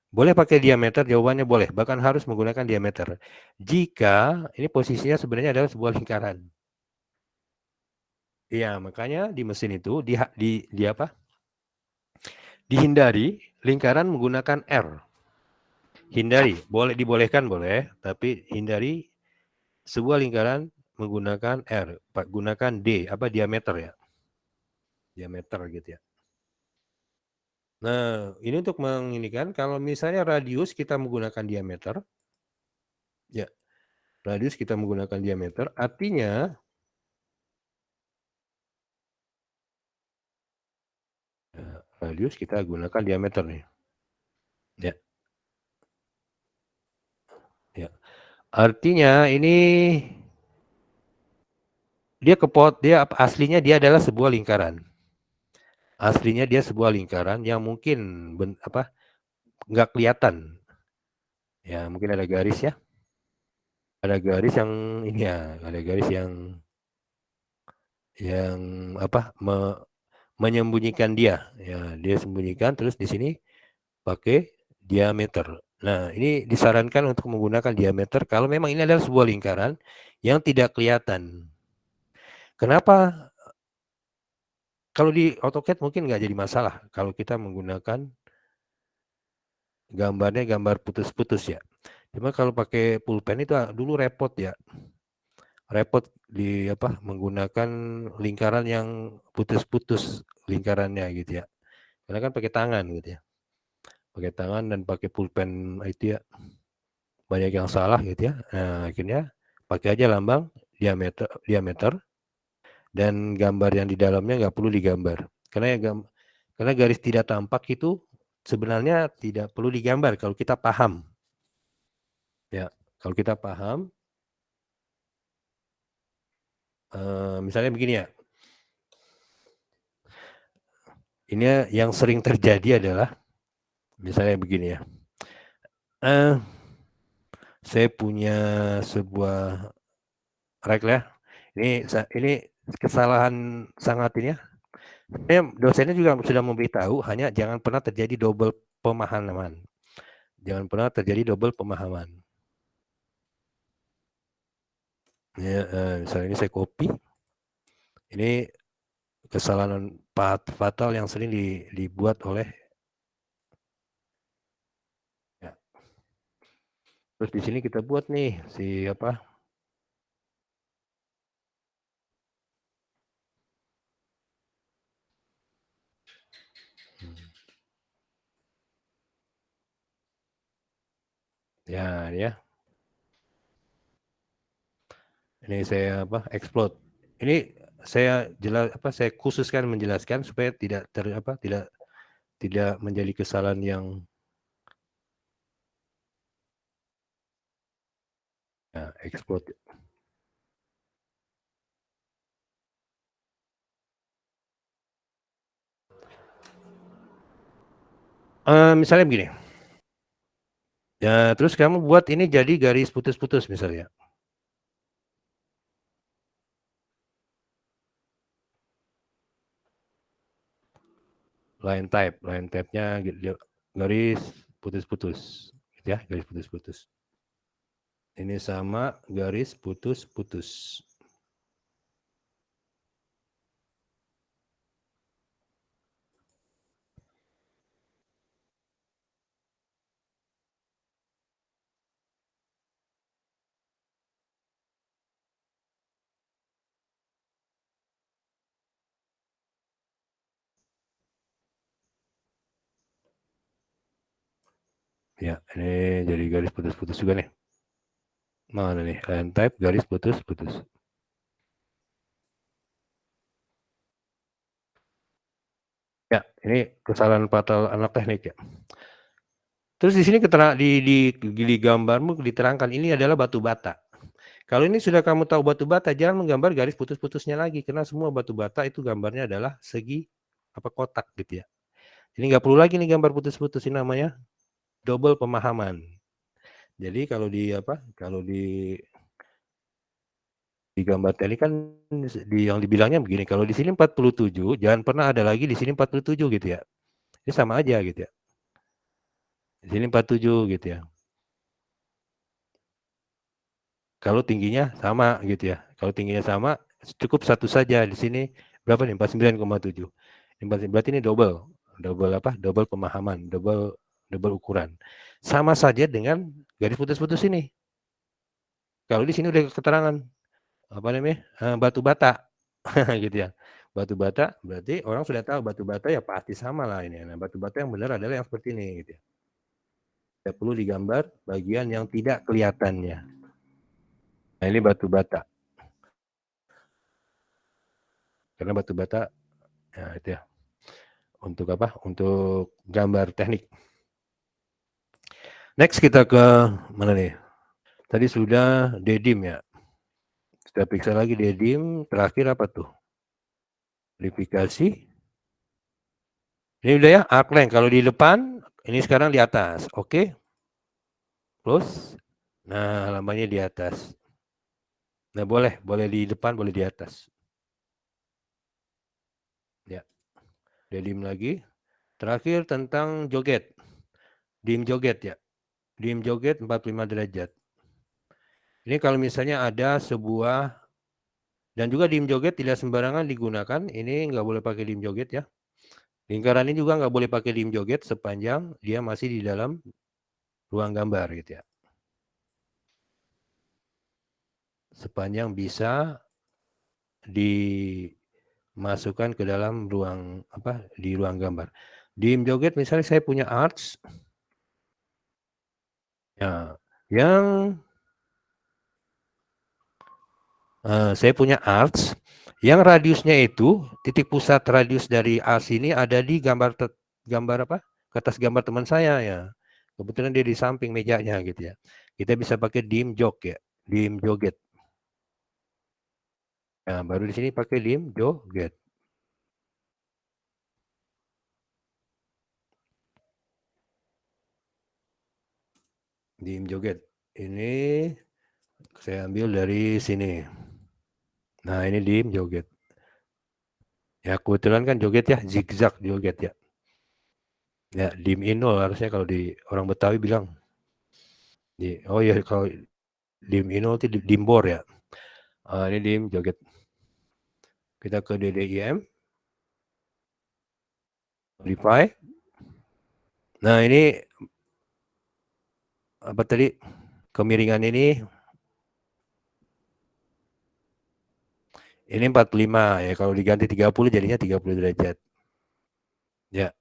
Boleh pakai diameter? Jawabannya boleh. Bahkan harus menggunakan diameter. Jika ini posisinya sebenarnya adalah sebuah lingkaran. Iya, makanya di mesin itu di apa? Dihindari lingkaran menggunakan R. Hindari, dibolehkan boleh, tapi hindari sebuah lingkaran menggunakan R. Gunakan D, diameter ya. Diameter gitu ya. Nah, ini untuk menginikan kalau misalnya radius kita menggunakan diameter, Ya, radius kita menggunakan diameter, artinya radius kita gunakan diameter nih. Ya. Ya. Artinya ini dia aslinya dia adalah sebuah lingkaran. Aslinya dia sebuah lingkaran yang mungkin nggak kelihatan. Ya, mungkin ada garis ya. Ada garis yang ini ya, ada garis yang menyembunyikan dia. Ya, dia sembunyikan terus di sini pakai diameter. Nah, ini disarankan untuk menggunakan diameter kalau memang ini adalah sebuah lingkaran yang tidak kelihatan. Kenapa? Kalau di AutoCAD mungkin nggak jadi masalah kalau kita menggunakan gambarnya gambar putus-putus ya. Cuma kalau pakai pulpen itu dulu repot ya. Repot menggunakan lingkaran yang putus-putus lingkarannya gitu ya. Karena kan pakai tangan gitu ya. Pakai tangan dan pakai pulpen itu ya. Banyak yang salah gitu ya. Nah, akhirnya pakai aja lambang diameter dan gambar yang di dalamnya nggak perlu digambar. Karena garis tidak tampak itu sebenarnya tidak perlu digambar kalau kita paham. Ya, kalau kita paham, misalnya begini ya. Ini yang sering terjadi adalah misalnya begini ya. Saya punya sebuah rek ya. Ini kesalahan sangat ini ya. Dosennya juga sudah memberitahu, hanya jangan pernah terjadi double pemahaman. Jangan pernah terjadi double pemahaman. Ya, misalnya ini saya copy. Ini kesalahan fatal yang sering dibuat oleh ya. Terus di sini kita buat nih si apa? Ya, ya. Ini saya explode. Ini saya saya khususkan menjelaskan supaya tidak menjadi kesalahan yang ya, explode. Misalnya begini. Ya, terus kamu buat ini jadi garis putus-putus misalnya. Line type-nya garis putus-putus. Gitu ya, garis putus-putus. Ini sama garis putus-putus. Ya, ini jadi garis putus-putus juga nih. Mana nih? Line type garis putus-putus. Ya, ini kesalahan fatal anak teknik ya. Terus di sini di gambarmu diterangkan ini adalah batu bata. Kalau ini sudah kamu tahu batu bata, jangan menggambar garis putus-putusnya lagi karena semua batu bata itu gambarnya adalah segi kotak gitu ya. Ini nggak perlu lagi nih gambar putus-putus, ini namanya double pemahaman. Jadi kalau di gambar tadi kan yang dibilangnya begini, kalau di sini 47, jangan pernah ada lagi di sini 47 gitu ya. Ini sama aja gitu ya. Di sini 47 gitu ya. Kalau tingginya sama gitu ya. Kalau tingginya sama, cukup satu saja di sini berapa nih? 49,7. Berarti ini double pemahaman, double ukuran. Sama saja dengan garis putus-putus ini. Kalau di sini udah keterangan batu bata gitu ya. Batu bata berarti orang sudah tahu batu bata ya pasti sama lah ini. Nah, batu bata yang benar adalah yang seperti ini gitu ya. Tidak perlu digambar bagian yang tidak kelihatannya. Nah, ini batu bata. Karena batu bata, ya itu ya. Untuk apa? Untuk gambar teknik. Next kita ke mana nih? Tadi sudah dedim ya. Kita periksa lagi dedim. Terakhir apa tuh? Verifikasi. Ini udah ya, outline. Kalau di depan, ini sekarang di atas. Oke. Close. Nah, halamannya di atas. Nah, boleh di depan, boleh di atas. Ya, dedim lagi. Terakhir tentang joget. Dim joget ya. Dim joget 45 derajat. Ini kalau misalnya ada sebuah, dan juga dim joget tidak sembarangan digunakan. Ini nggak boleh pakai dim joget ya. Lingkaran ini juga nggak boleh pakai dim joget sepanjang dia masih di dalam ruang gambar gitu ya. Sepanjang bisa dimasukkan ke dalam ruang apa di ruang gambar. Dim joget misalnya saya punya arts. Ya, yang saya punya arts yang radiusnya itu titik pusat radius dari arts ini ada di gambar apa? Kertas gambar teman saya ya. Kebetulan dia di samping mejanya gitu ya. Kita bisa pakai dim jog ya, dim joget. Nah, baru di sini pakai dim joget. Dim joget. Ini saya ambil dari sini. Nah, ini dim joget. Ya, kebetulan kan joget ya, zigzag joget ya. Ya, dim inol harusnya kalau di orang Betawi bilang. Oh ya, kalau dim inol itu dimbor ya. Ini dim joget. Kita ke DDIM. Modify. Nah, ini apa tadi? Kemiringan ini 45 ya. Kalau diganti 30 jadinya 30 derajat. Ya.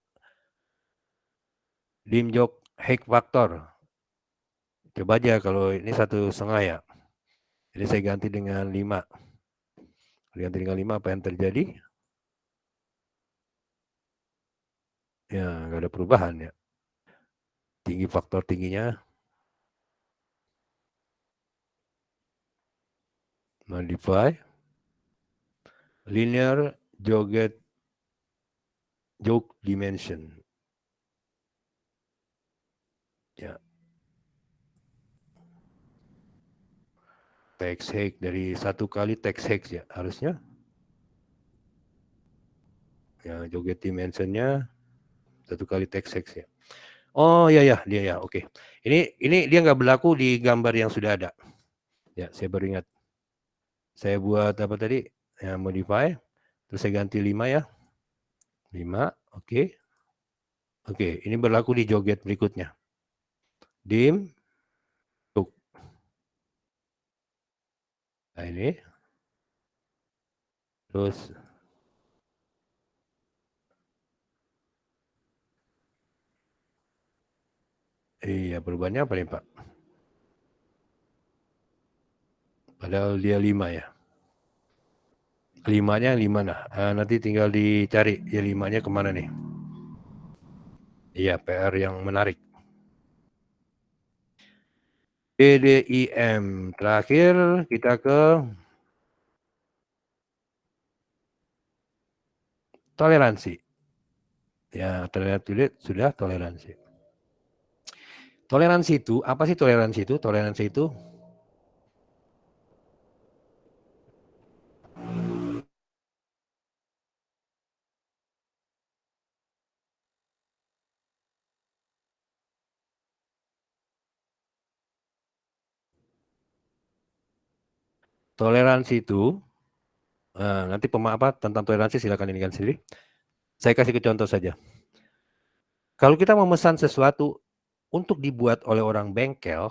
Dim jog height factor. Coba aja kalau ini 1,5 ya. Jadi saya ganti dengan 5. Ganti dengan 5 apa yang terjadi? Ya, nggak ada perubahan ya. Tinggi faktor tingginya. Modify. Linear joget jog dimension. Ya. Text hex dari 1 kali text hex ya harusnya. Ya, joget dimensionnya 1 kali text hex ya. Oh iya ya, dia ya, oke. Ini dia nggak berlaku di gambar yang sudah ada. Ya, saya baru ingat. Saya buat apa tadi? Ya, modify. Terus saya ganti 5 ya. 5, oke. Oke, ini berlaku di joget berikutnya. Dim. Nah, ini. Terus iya, perubahannya apa nih, Pak? Padahal dia 5 ya. 5-nya yang 5 nah. Nanti tinggal dicari ya 5-nya kemana nih. Iya, PR yang menarik. DDIM. Terakhir kita ke toleransi. Ya, toleransi sudah toleransi. Toleransi itu, apa sih toleransi itu? Toleransi itu toleransi itu nanti apa tentang toleransi silakan inikan sendiri. Saya kasih ke contoh saja. Kalau kita memesan sesuatu untuk dibuat oleh orang bengkel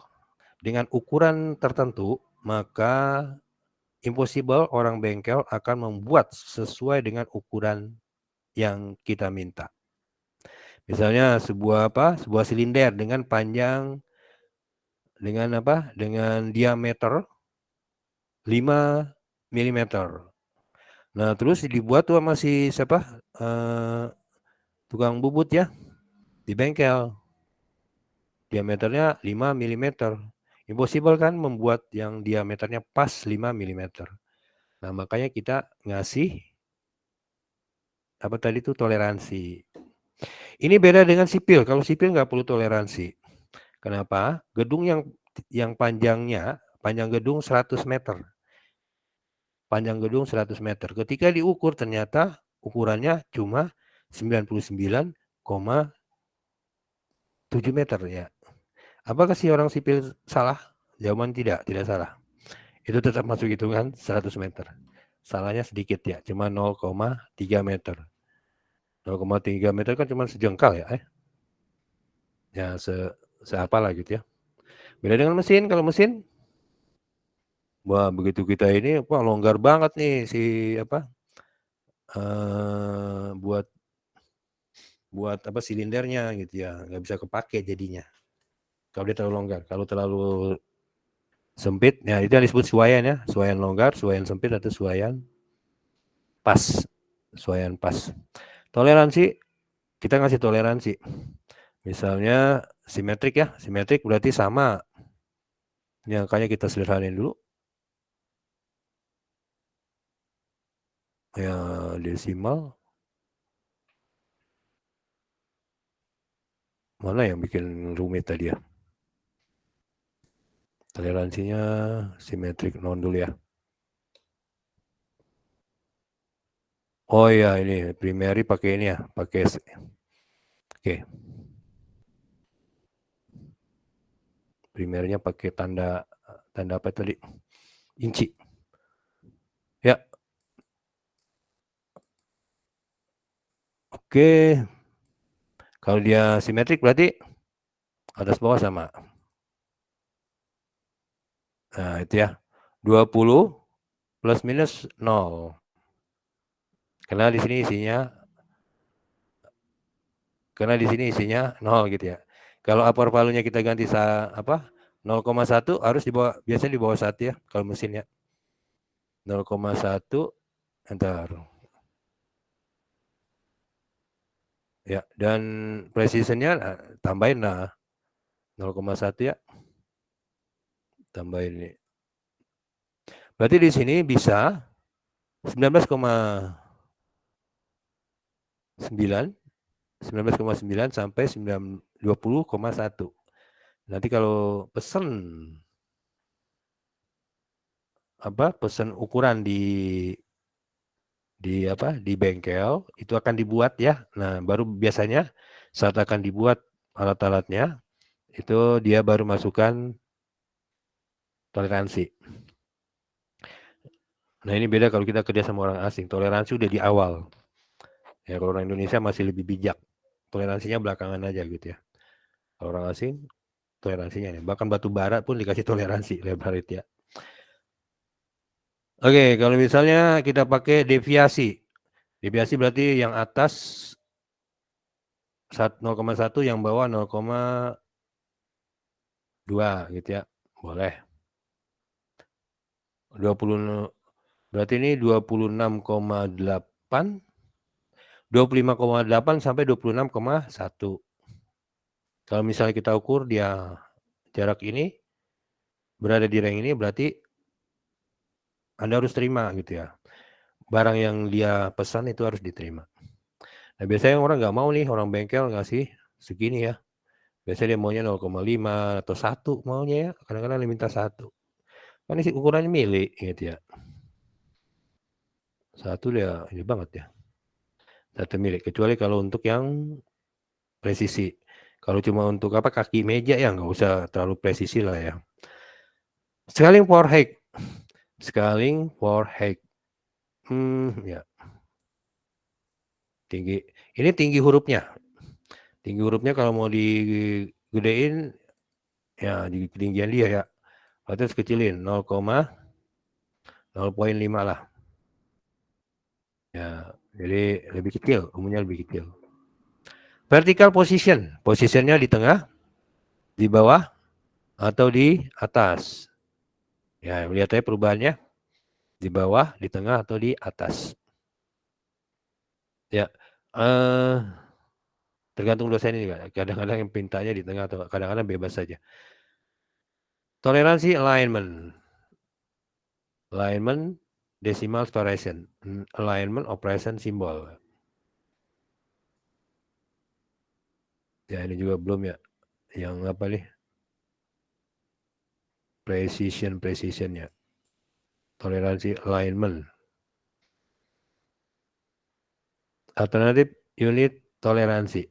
dengan ukuran tertentu, maka impossible orang bengkel akan membuat sesuai dengan ukuran yang kita minta. Misalnya sebuah apa? Sebuah silinder dengan panjang dengan apa? Dengan diameter 5 mm. Nah, terus dibuat tuh sama si siapa? Tukang bubut ya di bengkel. Diameternya 5 mm. Impossible kan membuat yang diameternya pas 5 mm. Nah, makanya kita ngasih apa tadi tuh toleransi. Ini beda dengan sipil. Kalau sipil nggak perlu toleransi. Kenapa? Gedung yang panjang gedung 100 meter. Panjang gedung 100 meter. Ketika diukur ternyata ukurannya cuma 99,7 meter ya. Apakah si orang sipil salah? Jawaban tidak salah. Itu tetap masuk hitungan 100 meter. Salahnya sedikit ya, cuma 0,3 meter. 0,3 meter kan cuma sejengkal ya. Ya seapa lah gitu ya. Beda dengan mesin, kalau mesin wah begitu kita ini wah longgar banget nih si apa buat apa silindernya gitu ya, nggak bisa kepake jadinya. Kalau dia terlalu longgar, kalau terlalu sempit, ya itu yang disebut suaian ya, suaian longgar, suaian sempit atau suaian pas, suaian pas. Toleransi, kita ngasih toleransi. Misalnya simetrik ya, simetrik berarti sama. Ini angkanya kita sederhanain dulu. Ya desimal. Mana yang bikin rumit tadi ya? Toleransinya simetrik non dulu ya. Oh iya ini primary pakai ini ya, pakai oke. Primernya pakai tanda apa tadi? Inci. Ya. Oke. Kalau dia simetrik berarti atas bawah sama. Nah, itu ya. 20 plus minus 0. Karena di sini isinya 0 gitu ya. Kalau upper value-nya kita ganti 0,1 harus biasanya di bawah 1 ya kalau mesin ya. 0,1 entar. Ya, dan precision-nya tambahin lah 0,1 ya. Tambahin ini. Berarti di sini bisa 19,9 sampai 20,1. Nanti kalau pesen ukuran di bengkel itu akan dibuat ya. Nah, baru biasanya saat akan dibuat alat-alatnya itu dia baru masukkan toleransi. Nah, ini beda kalau kita kerja sama orang asing. Toleransi udah di awal. Ya, kalau orang Indonesia masih lebih bijak. Toleransinya belakangan aja gitu ya. Kalau orang asing toleransinya ya. Bahkan batu bara pun dikasih toleransi lebar itu ya. Oke, kalau misalnya kita pakai deviasi. Deviasi berarti yang atas 0,1, yang bawah 0,2 gitu ya. Boleh. 20 berarti ini 26,8 25,8 sampai 26,1. Kalau misalnya kita ukur dia jarak ini berada di rank ini berarti Anda harus terima gitu ya. Barang yang dia pesan itu harus diterima. Nah, biasanya orang nggak mau nih, orang bengkel ngasih segini ya. Biasanya dia maunya 0,5 atau 1 maunya ya. Kadang-kadang dia minta 1. Kan ini ukurannya mili gitu ya. 1 dia ini banget ya. 1 mili. Kecuali kalau untuk yang presisi. Kalau cuma untuk kaki meja ya nggak usah terlalu presisi lah ya. Scaling for height. Scaling for height. Ya. Tinggi. Ini tinggi hurufnya. Tinggi hurufnya kalau mau digedein ya di ketinggian dia ya. Atau kecilin 0,5 lah. Ya, jadi lebih kecil, umumnya lebih kecil. Vertical position. Positionnya di tengah, di bawah, atau di atas. Ya, lihat aja perubahannya. Di bawah, di tengah, atau di atas. Ya, tergantung dosen ini kan. Kadang-kadang yang pintanya di tengah atau kadang-kadang bebas saja. Toleransi alignment. Alignment decimal operation. Alignment operation simbol. Ya ini juga belum ya. Yang apa nih? Precisionnya. Toleransi alignment. Alternatif unit toleransi.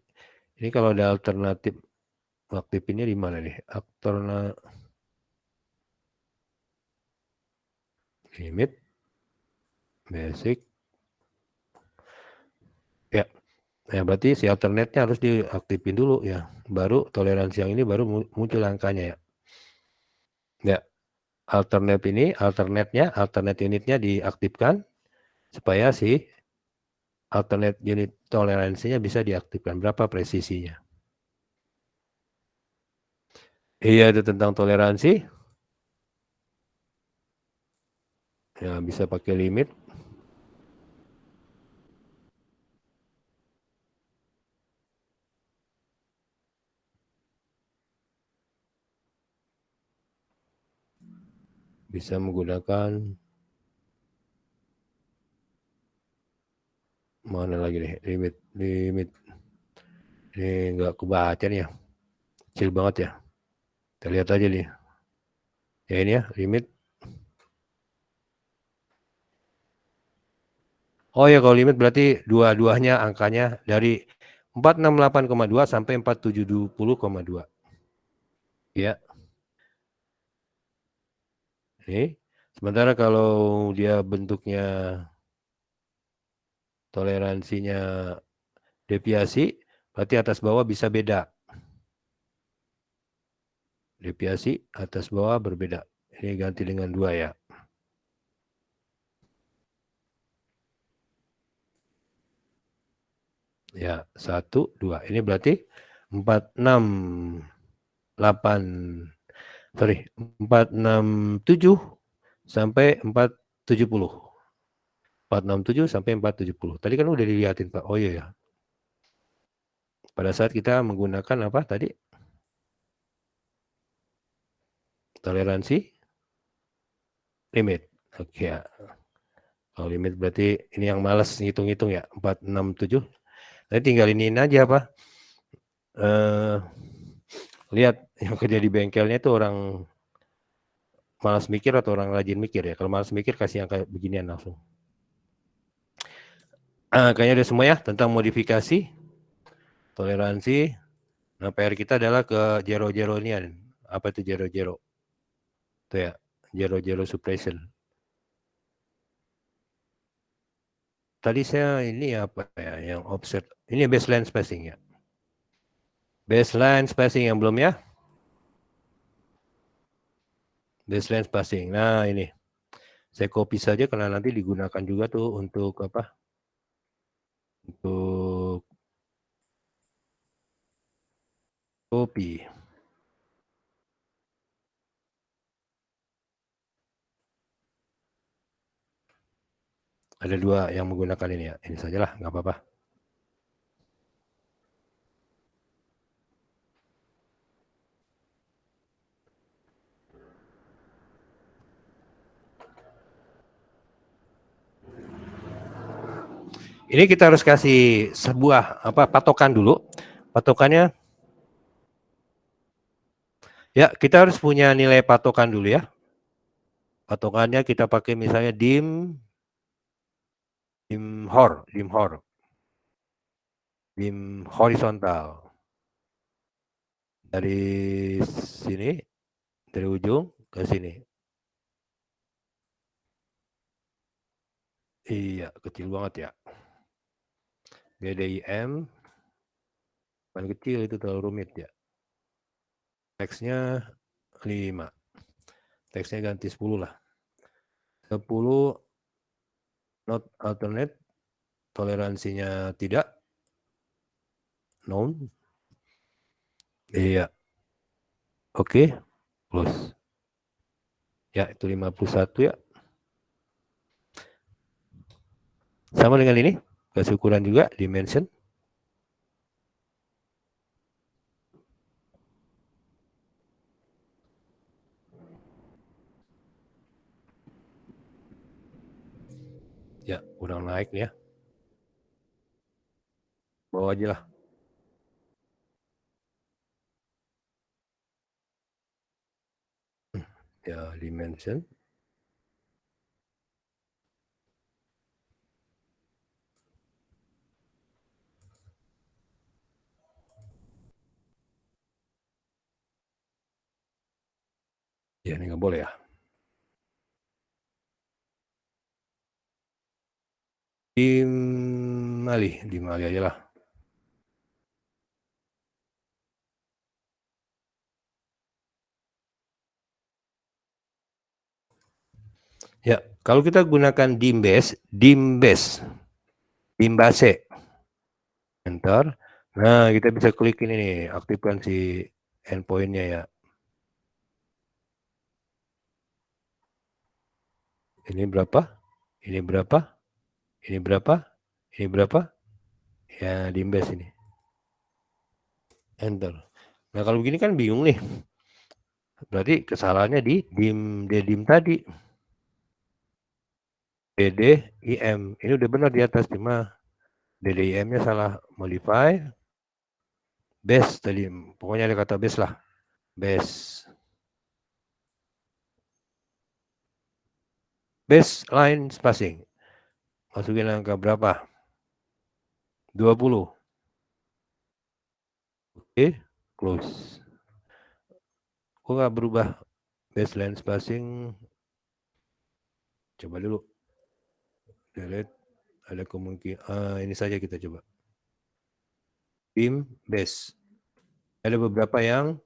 Ini kalau ada alternatif aktifnya di mana nih? Limit, basic. Ya, ya berarti si alternate-nya harus diaktifin dulu ya. Baru toleransi yang ini baru muncul angkanya ya. Ya, alternate unitnya diaktifkan supaya si alternate unit toleransinya bisa diaktifkan. Berapa presisinya? Iya, itu tentang toleransi. Ya, bisa pakai limit. Bisa menggunakan mana lagi nih? Limit. Ini nggak kebaca nih ya. Kecil banget ya. Kita lihat aja nih. Ya ini ya, limit. Oh ya, kalau limit berarti dua-duanya angkanya dari 468,2 sampai 470,2. Ya. Ini. Sementara kalau dia bentuknya toleransinya deviasi, berarti atas bawah bisa beda. Deviasi atas bawah berbeda. Ini ganti dengan 2 ya. Ya, 1, 2. Ini berarti 467 sampai 470. 467 sampai 470. Tadi kan udah dilihatin Pak. Oh iya ya. Pada saat kita menggunakan apa tadi? Toleransi limit. Oke ya. Kalau limit berarti ini yang malas ngitung-ngitung ya. 467. Tadi tinggal iniin aja apa? Lihat yang kerja di bengkelnya itu orang malas mikir atau orang rajin mikir ya. Kalau malas mikir kasih yang kayak beginian langsung. Kayaknya udah semua ya tentang modifikasi, toleransi. Nah, PR kita adalah ke zero ini. Apa itu zero? Itu ya, zero suppression. Tadi saya ini apa ya, yang offset. Ini baseline spacing ya. Baseline spacing yang belum ya. Baseline spacing. Nah ini, saya copy saja karena nanti digunakan juga tuh untuk apa? Untuk copy. Ada 2 yang menggunakan ini ya. Ini sajalah, nggak apa-apa. Ini kita harus kasih sebuah apa patokan dulu. Patokannya ya, kita harus punya nilai patokan dulu ya. Patokannya kita pakai misalnya dim horizontal. Dari sini, dari ujung ke sini. Iya, kecil banget ya. BDIM, paling kecil itu terlalu rumit ya. Teksnya 5. Teksnya ganti 10 lah. 10 not alternate, toleransinya tidak. Known. Iya. Oke, close. Ya, itu 51 ya. Sama dengan ini, kasih ukuran juga, dimension. Ya, kurang naik nih ya. Bawa aja lah. Ya, dimension. Ya, ini nggak boleh ya. Di Mali aja lah. Ya, kalau kita gunakan dimbase, dimbase, enter. Nah, kita bisa klik ini nih, aktifkan si endpoint-nya ya. Ini berapa? Ini berapa? Ini berapa? Ini berapa? Ya, dimbase ini. Enter. Nah, kalau begini kan bingung nih. Berarti kesalahannya di dim tadi. DDIM. Ini udah benar di atas, cuma DDIM-nya salah modify. Base tadi, pokoknya ada kata base lah. Base. Baseline spacing. Masukin angka berapa? 20. Oke, close. Kok nggak berubah baseline spacing? Coba dulu. Delete. Ada kemungkinan. Ini saja kita coba. Beam base. Ada beberapa yang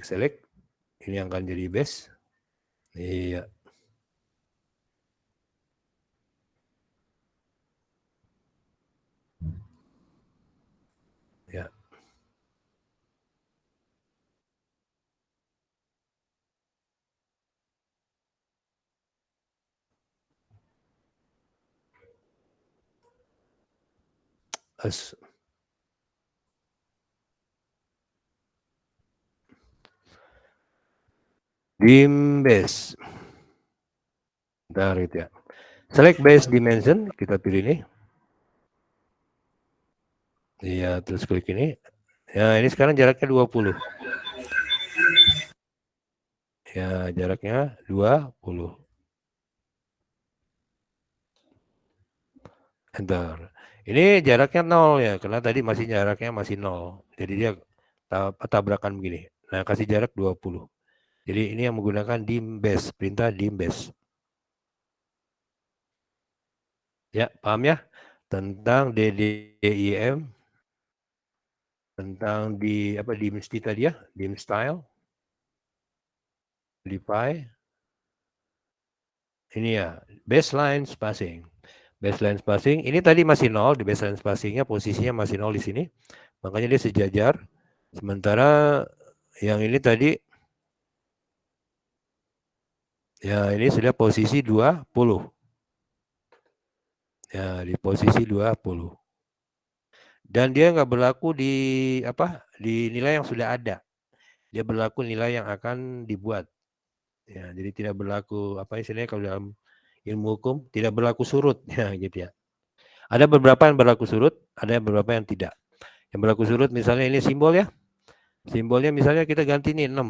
select. Ini yang akan jadi base. Iya. Ya. As. Beam base. Bentar itu ya. Select base dimension. Kita pilih ini. Iya, terus klik ini. Ya, ini sekarang jaraknya 20. Ya, jaraknya 20. Enter. Ini jaraknya 0 ya, karena tadi masih jaraknya masih 0. Jadi dia tabrakan begini. Nah, kasih jarak 20. Jadi ini yang menggunakan dim base, perintah dim base. Ya, paham ya? Tentang DDIM, tentang dim tadi ya, dim style, modify. Ini ya, baseline spacing. Baseline spacing, ini tadi masih 0, di baseline spacingnya posisinya masih 0 di sini. Makanya dia sejajar. Sementara yang ini tadi, ya ini sudah posisi 20. Ya, di posisi 20. Dan dia nggak berlaku di nilai yang sudah ada. Dia berlaku nilai yang akan dibuat. Ya, jadi tidak berlaku istilahnya kalau dalam ilmu hukum tidak berlaku surut ya gitu ya. Ada beberapa yang berlaku surut, ada beberapa yang tidak. Yang berlaku surut misalnya ini simbol ya. Simbolnya misalnya kita ganti nih 6.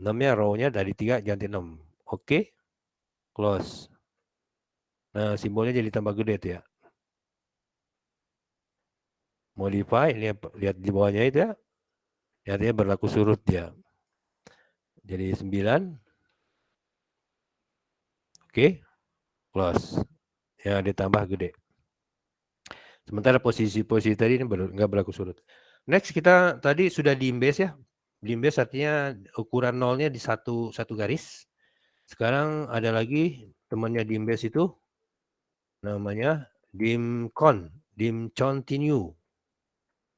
6-nya row-nya dari 3 ganti 6. Oke. Close. Nah, simbolnya jadi tambah gede tuh ya. Modify, lihat di bawahnya itu ya. Artinya berlaku surut ya. Jadi 9. Oke. Close. Ya, ditambah gede. Sementara posisi-posisi tadi ini nggak berlaku surut. Next kita tadi sudah di base ya. Di base artinya ukuran nolnya di satu garis. Sekarang ada lagi temannya di base itu namanya dim continue.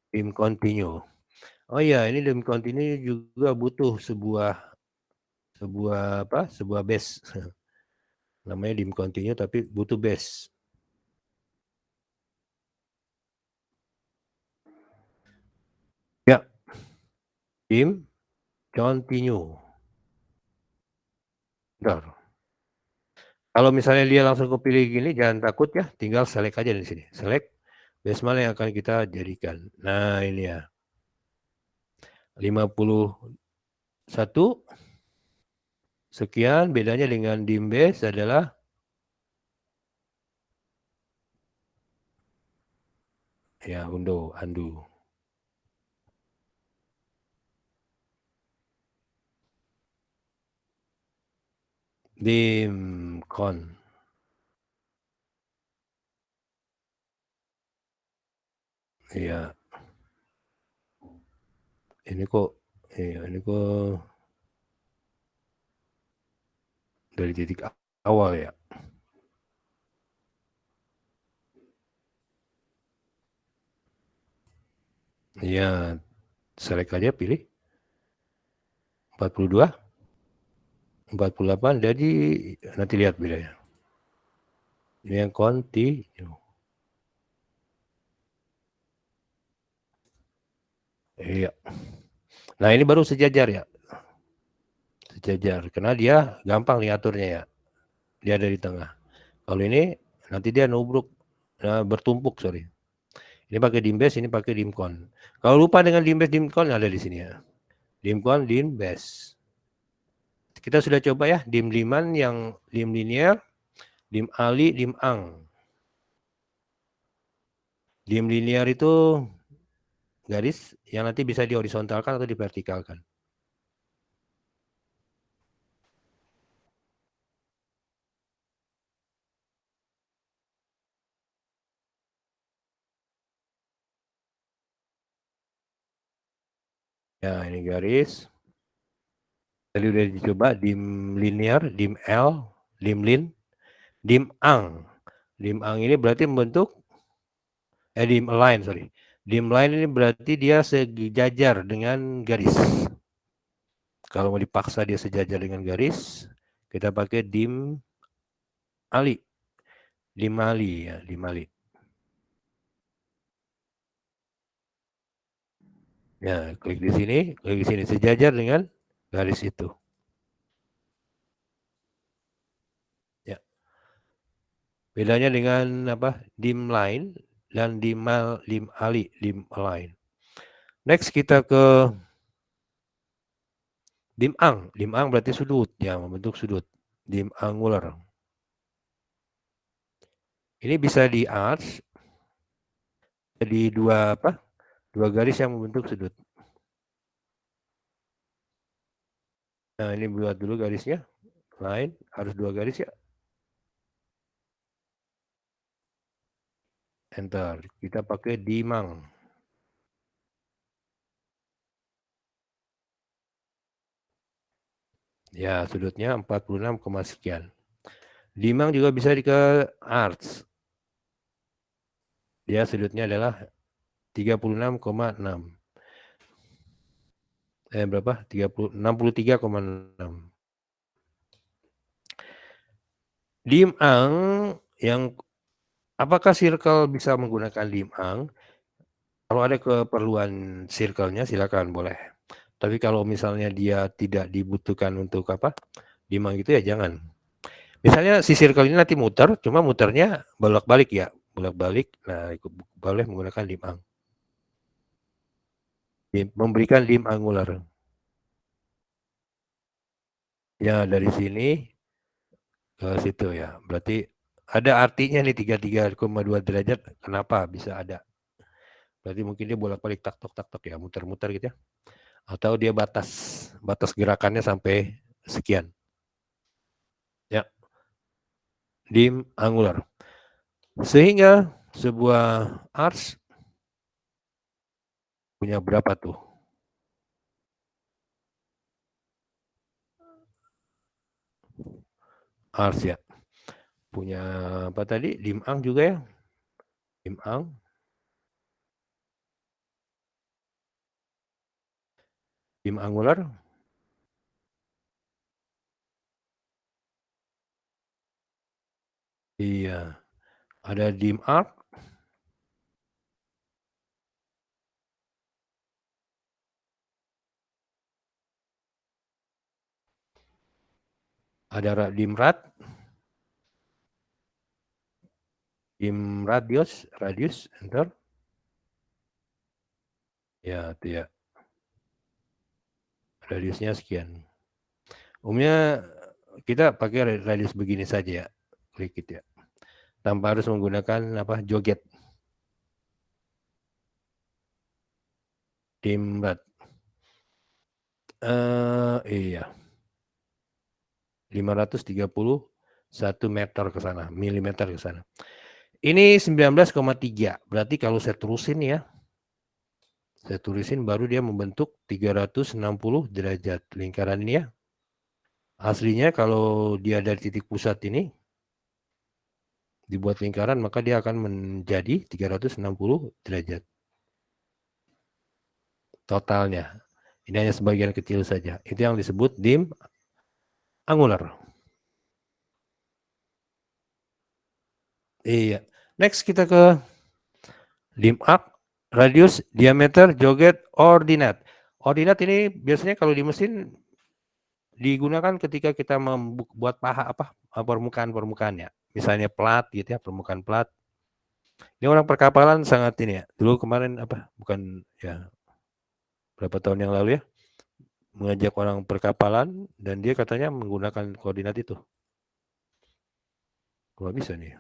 Dim continue. Oh iya, ini dim continue juga butuh sebuah base. Namanya dim continue tapi butuh base. Ya. Dim continue. Bentar. Kalau misalnya dia langsung kepilih gini, jangan takut ya, tinggal select aja di sini. Select base mana yang akan kita jadikan. Nah, ini ya. 51 sekian, bedanya dengan dim base adalah ya undo. Dim con. Iya. Ini kok dari titik awal ya. Iya, select aja pilih 42, 48, jadi nanti lihat bedanya. Ini yang continue. Iya. Nah, ini baru sejajar ya. Sejajar, karena dia gampang nih aturnya ya. Dia ada di tengah. Kalau ini nanti dia nubruk, bertumpuk, sorry. Ini pakai dim base, ini pakai dim con. Kalau lupa dengan dim base, dim con ada di sini ya. Dim con, dim base. Kita sudah coba ya, dim liman yang dim linear, dim ali, dim ang. Dim linear itu garis yang nanti bisa dihorizontalkan atau divertikalkan. Ya, ini garis. Tadi udah dicoba dim linear, dim L, dim lin, dim ang. Dim ang ini berarti membentuk dim align, sorry. Dim line ini berarti dia sejajar dengan garis. Kalau mau dipaksa dia sejajar dengan garis, kita pakai dim ali. Dim ali ya, dim ali. Ya, klik di sini sejajar dengan garis itu. Ya. Bedanya dengan apa? Dim line dan dim ali, dim align. Next kita ke dim ang. Dim ang berarti sudut, ya, membentuk sudut. Dim angular. Ini bisa di arch jadi dua garis yang membentuk sudut. Nah, ini buat dulu garisnya. Line harus dua garis ya. Enter. Kita pakai dimang. Ya, sudutnya 46, sekian. Dimang juga bisa di ke arch. Ya, sudutnya adalah 36,6. Berapa? 63,6. Dimang yang apakah circle bisa menggunakan dimang? Kalau ada keperluan circle-nya silakan boleh. Tapi kalau misalnya dia tidak dibutuhkan untuk dimang gitu ya jangan. Misalnya si circle ini nanti muter, cuma muternya bolak-balik ya, bolak-balik. Nah, boleh menggunakan dimang. Memberikan dim angular. Ya, dari sini ke situ ya. Berarti ada artinya nih 33,2 derajat. Kenapa bisa ada? Berarti mungkin dia bolak-balik tak tok ya, muter-muter gitu ya. Atau dia batas gerakannya sampai sekian. Ya, dim angular. Sehingga sebuah arch punya berapa tuh? Arch ya. Punya apa tadi? Dim ang juga ya. Dim ang Dim angular. Iya. Ada dim arc. Ada dim rad. Dim radius, enter. Ya, itu ya. Radiusnya sekian. Umumnya kita pakai radius begini saja ya. Klik gitu ya. Tanpa harus menggunakan joget. Dim rad. Iya. 531 meter ke sana, milimeter ke sana. Ini 19,3. Berarti kalau saya terusin ya, saya tulisin baru dia membentuk 360 derajat lingkaran ini ya. Aslinya kalau dia dari titik pusat ini dibuat lingkaran, maka dia akan menjadi 360 derajat totalnya. Ini hanya sebagian kecil saja. Itu yang disebut dim angular. Iya. Next kita ke dim arc, radius, diameter, joget, ordinat. Ordinat ini biasanya kalau di mesin digunakan ketika kita membuat permukaan ya. Misalnya plat gitu ya, permukaan plat. Ini orang perkapalan sangat ini ya. Dulu kemarin bukan ya berapa tahun yang lalu ya, mengajak orang perkapalan dan dia katanya menggunakan koordinat itu. Gak bisa nih.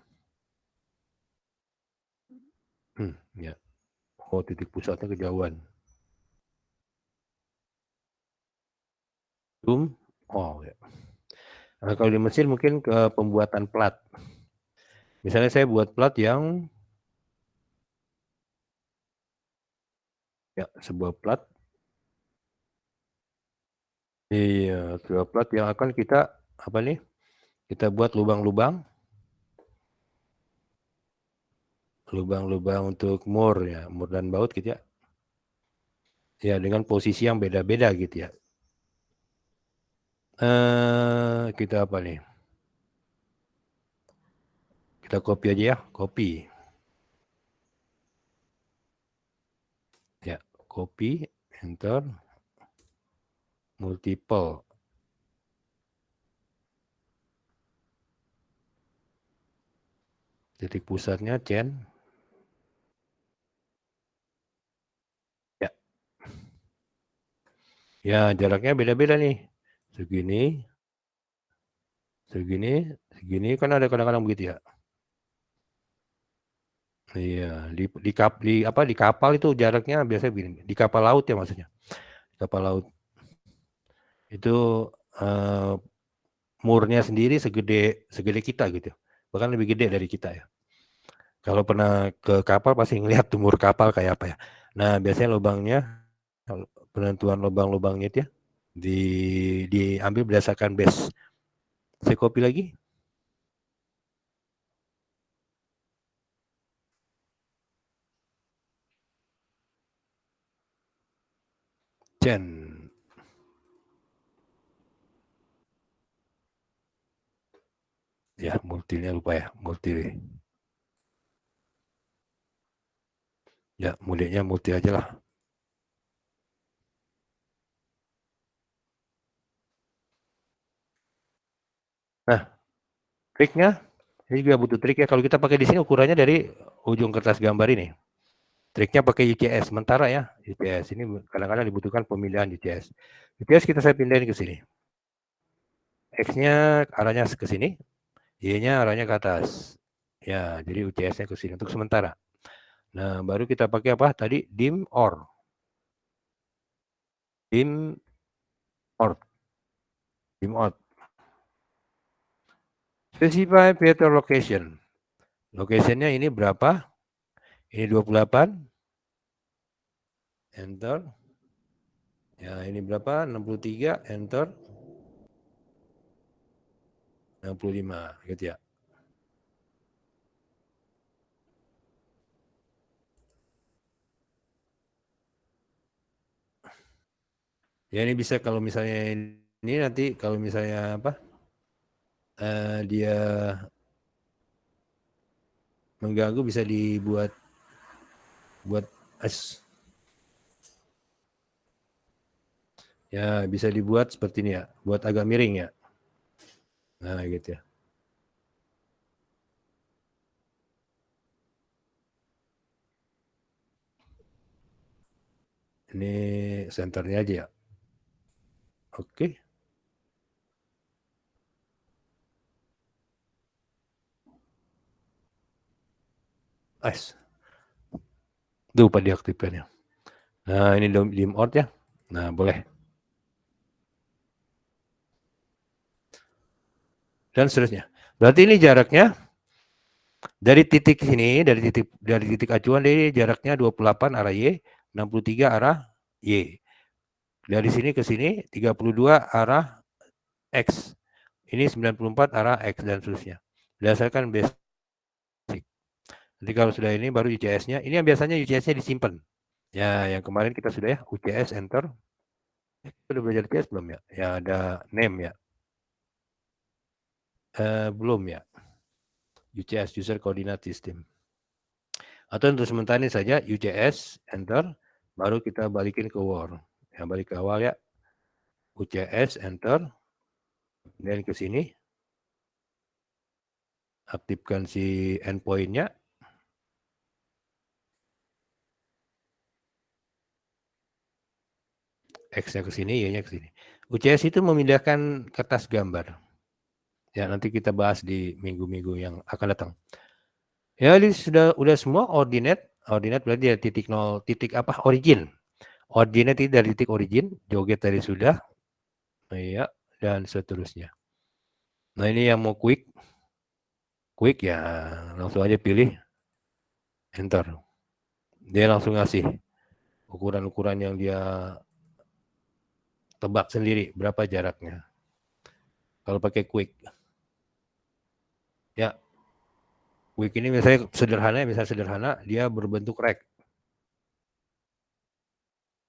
Ya. Oh, titik pusatnya kejauhan. Oh ya. Nah, kalau di mesin mungkin ke pembuatan plat. Misalnya saya buat plat yang sebuah plat. Iya, sebuah plat yang akan kita kita buat lubang-lubang untuk mur ya, mur dan baut gitu ya. Ya, dengan posisi yang beda-beda gitu ya. Kita apa nih? Kita copy aja ya, copy. Ya, copy, enter, multiple. Titik pusatnya Chen. Ya. Ya, jaraknya beda-beda nih. Segini, segini kan ada kadang-kadang begitu ya. Iya, di kapal itu jaraknya biasanya begini. Di kapal laut ya maksudnya. Kapal laut. Itu murnya sendiri segede kita gitu. Bahkan lebih gede dari kita ya. Kalau pernah ke kapal pasti ngelihat mur kapal kayak apa ya. Nah, biasanya lubangnya, penentuan lubang-lubangnya itu ya, diambil berdasarkan base. Saya copy lagi. Chen. Ya, multinya lupa ya, multi. Ya, multinya multi aja lah. Nah, triknya, ini juga butuh trik ya. Kalau kita pakai di sini ukurannya dari ujung kertas gambar ini. Triknya pakai UCS, sementara ya. UCS ini kadang-kadang dibutuhkan pemilihan UCS. UCS saya pindahin ke sini. X-nya arahnya ke sini, Y-nya arahnya ke atas. Ya, jadi UCS-nya ke sini untuk sementara. Nah, baru kita pakai apa tadi? Dim or. Dim or. Dim or. Specify vector location. Location-nya ini berapa? Ini 28. Enter. Ya, ini berapa? 63. Enter. 65. Gitu ya. Ya ini bisa kalau misalnya ini nanti kalau misalnya apa dia mengganggu bisa dibuat buat ya bisa dibuat seperti ini ya, buat agak miring ya. Nah gitu ya. Ini senternya aja ya. Oke. Lupa diaktifkannya. Nah ini dim out ya. Nah boleh. Dan seterusnya. Berarti ini jaraknya dari titik sini, dari titik acuan ini jaraknya 28 arah Y, 63 arah Y. Dari sini ke sini 32 arah X. Ini 94 arah X dan seterusnya. Berdasarkan basic. Nanti kalau sudah ini baru UCS-nya. Ini yang biasanya UCS-nya disimpan. Ya, yang kemarin kita sudah ya, UCS enter. Sudah belajar UCS belum ya? Ya ada name ya. Belum ya. UCS User Coordinate System. Atau untuk sementara ini saja UCS enter, baru kita balikin ke Word. Ya, balik ke awal ya. UCS enter, dan ke sini aktifkan si endpoint-nya. X-nya ke sini, Y-nya ke sini. UCS itu memindahkan kertas gambar. Ya, nanti kita bahas di minggu-minggu yang akan datang. Ya, ini udah semua ordinate. Ordinate berarti dari titik 0, titik apa? Origin. Ordinate itu dari titik origin, joget tadi sudah. Iya, dan seterusnya. Nah, ini yang mau quick ya langsung aja pilih enter. Dia langsung ngasih ukuran-ukuran yang dia tebak sendiri berapa jaraknya. Kalau pakai quick. Ya, quick ini misalnya sederhana, dia berbentuk rek.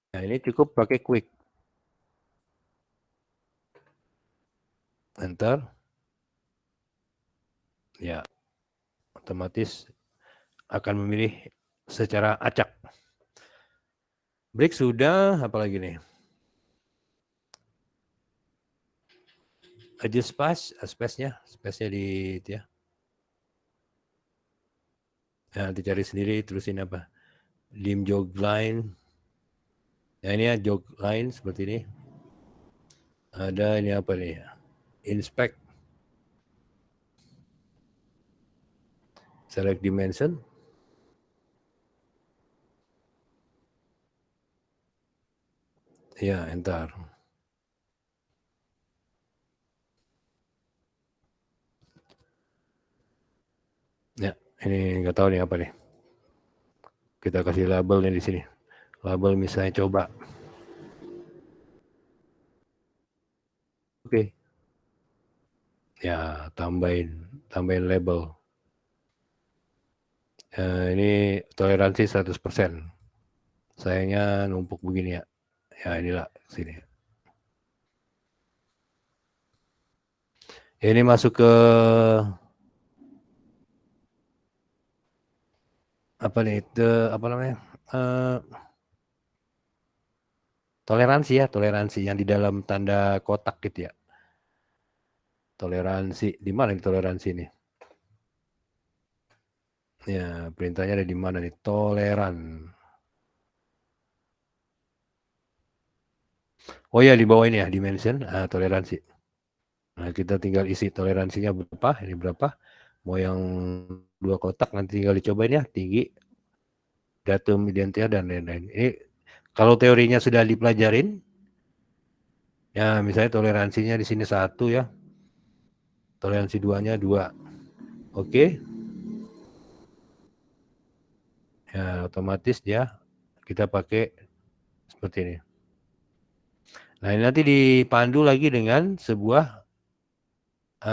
Nah, ini cukup pakai quick. Enter. Ya, otomatis akan memilih secara acak. Break sudah, apalagi nih? Adjust space-nya di itu ya. Nah, dicari sendiri, terusin apa? Dim jog line. Nah, ini ya jog line seperti ini. Ada ini apa nih? Inspect. Select dimension. Ya, enter. Ya, ini nggak tahu nih apa nih. Kita kasih label nih di sini. Label misalnya coba. Oke. Ya, tambahin label. Ini toleransi 100%. Sayangnya numpuk begini ya. Ya, inilah sini. Ini masuk ke apa nih? Apa namanya? Toleransi yang di dalam tanda kotak gitu ya. Toleransi, di mana nih toleransi ini? Ya, perintahnya ada di mana nih? Toleran. Oh ya, di bawah ini ya, dimension, toleransi. Nah, kita tinggal isi toleransinya berapa, ini berapa. Mau yang 2 kotak, nanti tinggal dicobain ya, tinggi, datum, identitas, dan lain-lain. Ini kalau teorinya sudah dipelajarin, ya misalnya toleransinya di sini 1 ya, toleransi 2-nya 2. Oke. Ya, otomatis dia kita pakai seperti ini. Nah, ini nanti dipandu lagi dengan sebuah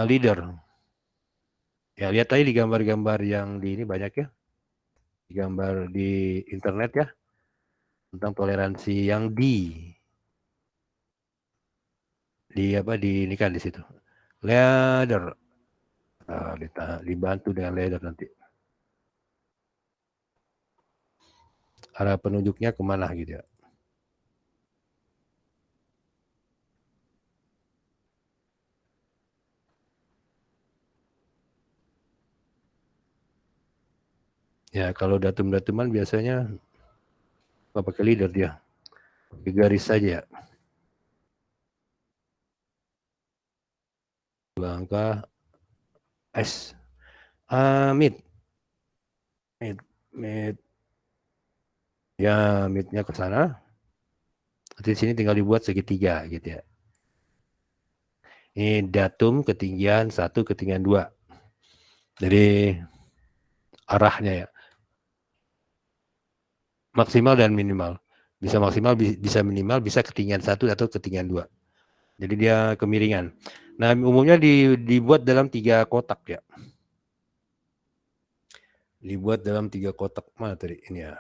leader. Ya, lihat aja di gambar-gambar yang di ini banyak ya. Di gambar di internet ya. Tentang toleransi yang D. ini kan di situ. Leader. Dibantu dengan leader nanti. Arah penunjuknya kemana gitu ya. Ya, kalau datum-datuman biasanya nggak pakai leader dia. Pakai garis saja. Dua angka S. Mid. Ya, midnya ke sana. Nanti di sini tinggal dibuat segitiga gitu ya. Ini datum ketinggian 1, ketinggian 2. Jadi arahnya ya. Maksimal dan minimal. Bisa maksimal, bisa minimal, bisa ketinggian 1 atau ketinggian 2. Jadi dia kemiringan. Nah, umumnya dibuat dalam 3 kotak ya. Dibuat dalam 3 kotak. Mana tadi? Ini ya.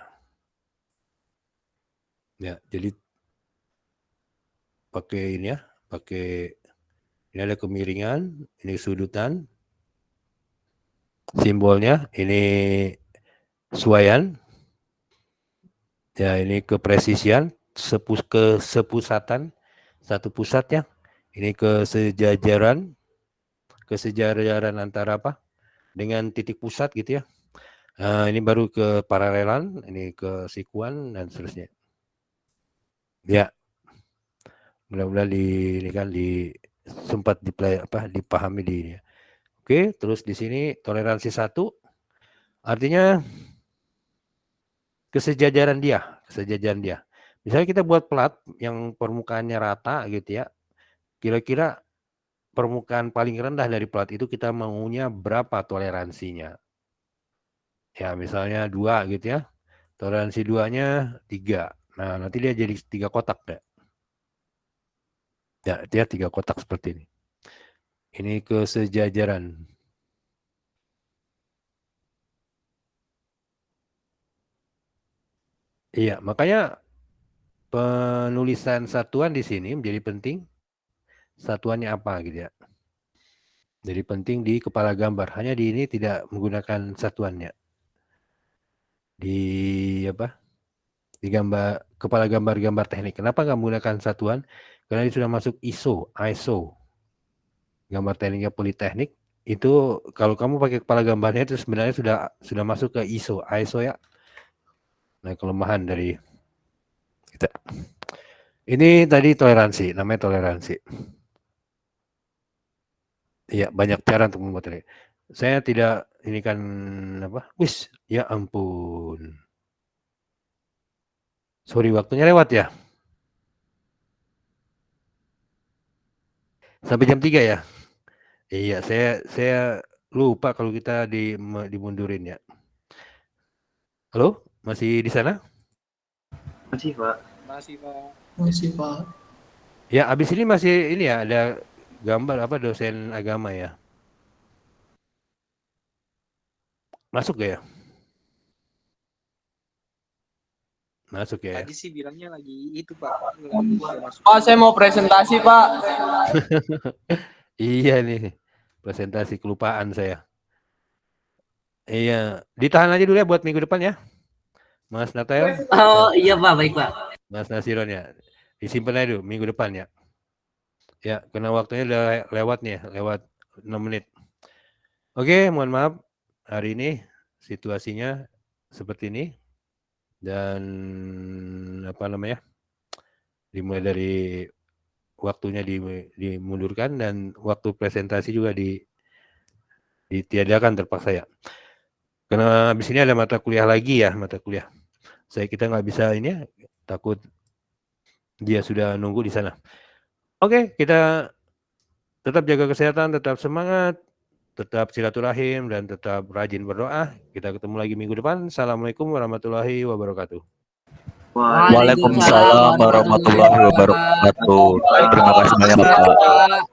Ya, jadi pakai ini ya, pakai ini ada kemiringan, ini sudutan. Simbolnya ini suaian. Ya, ini kepresisian, kesepusatan, satu pusatnya. Ini kesejajaran antara apa? Dengan titik pusat gitu ya. Ini baru ke paralelan, ini ke sikuan dan seterusnya. Ya, mudah-mudahan sempat dipahami di ini. Oke, terus di sini toleransi 1 artinya kesejajaran dia. Misalnya kita buat plat yang permukaannya rata gitu ya. Kira-kira permukaan paling rendah dari plat itu kita maunya berapa toleransinya? Ya, misalnya 2 gitu ya. Toleransi 2-nya 3. Nah, nanti dia jadi 3 kotak deh. Ya, dia 3 kotak seperti ini. Ini kesejajaran. Iya, makanya penulisan satuan di sini menjadi penting. Satuannya apa gitu ya. Jadi penting di kepala gambar. Hanya di ini tidak menggunakan satuannya. Di kepala gambar teknik. Kenapa nggak menggunakan satuan? Karena ini sudah masuk ISO. Gambar tekniknya Politeknik. Itu kalau kamu pakai kepala gambarnya itu sebenarnya sudah masuk ke ISO ya. Nah, kelemahan dari kita. Ini tadi toleransi, namanya toleransi. Iya, banyak cara untuk membuat ini. Saya tidak ini kan apa? Ya ampun. Sorry, waktunya lewat ya. Sampai jam 3 ya. Iya, saya lupa kalau kita dimundurin ya. Halo, masih di sana? Masih, Pak. Masih, Pak. Ya, abis ini masih ini ya, ada gambar dosen agama ya. Masuk gak ya? Masuk ya. Tadi sih bilangnya lagi itu, Pak. Masuk. Pak, saya mau presentasi, Pak. Iya nih, presentasi kelupaan saya. Iya, ditahan aja dulu ya buat minggu depan ya. Mas Natal. Oh iya Pak, baik Pak. Mas Nasiron ya. Disimpan aja dulu minggu depan ya. Ya, karena waktunya udah lewat nih, lewat 6 menit. Oke, mohon maaf. Hari ini situasinya seperti ini. Dan dimulai dari waktunya dimundurkan dan waktu presentasi juga ditiadakan terpaksa ya. Karena habis ini ada mata kuliah lagi ya, kita nggak bisa ini ya, takut dia sudah nunggu di sana. Oke, kita tetap jaga kesehatan, tetap semangat, tetap silaturahim, dan tetap rajin berdoa. Kita ketemu lagi minggu depan. Assalamualaikum warahmatullahi wabarakatuh. Waalaikumsalam warahmatullahi wabarakatuh. Terima kasih banyak Pak.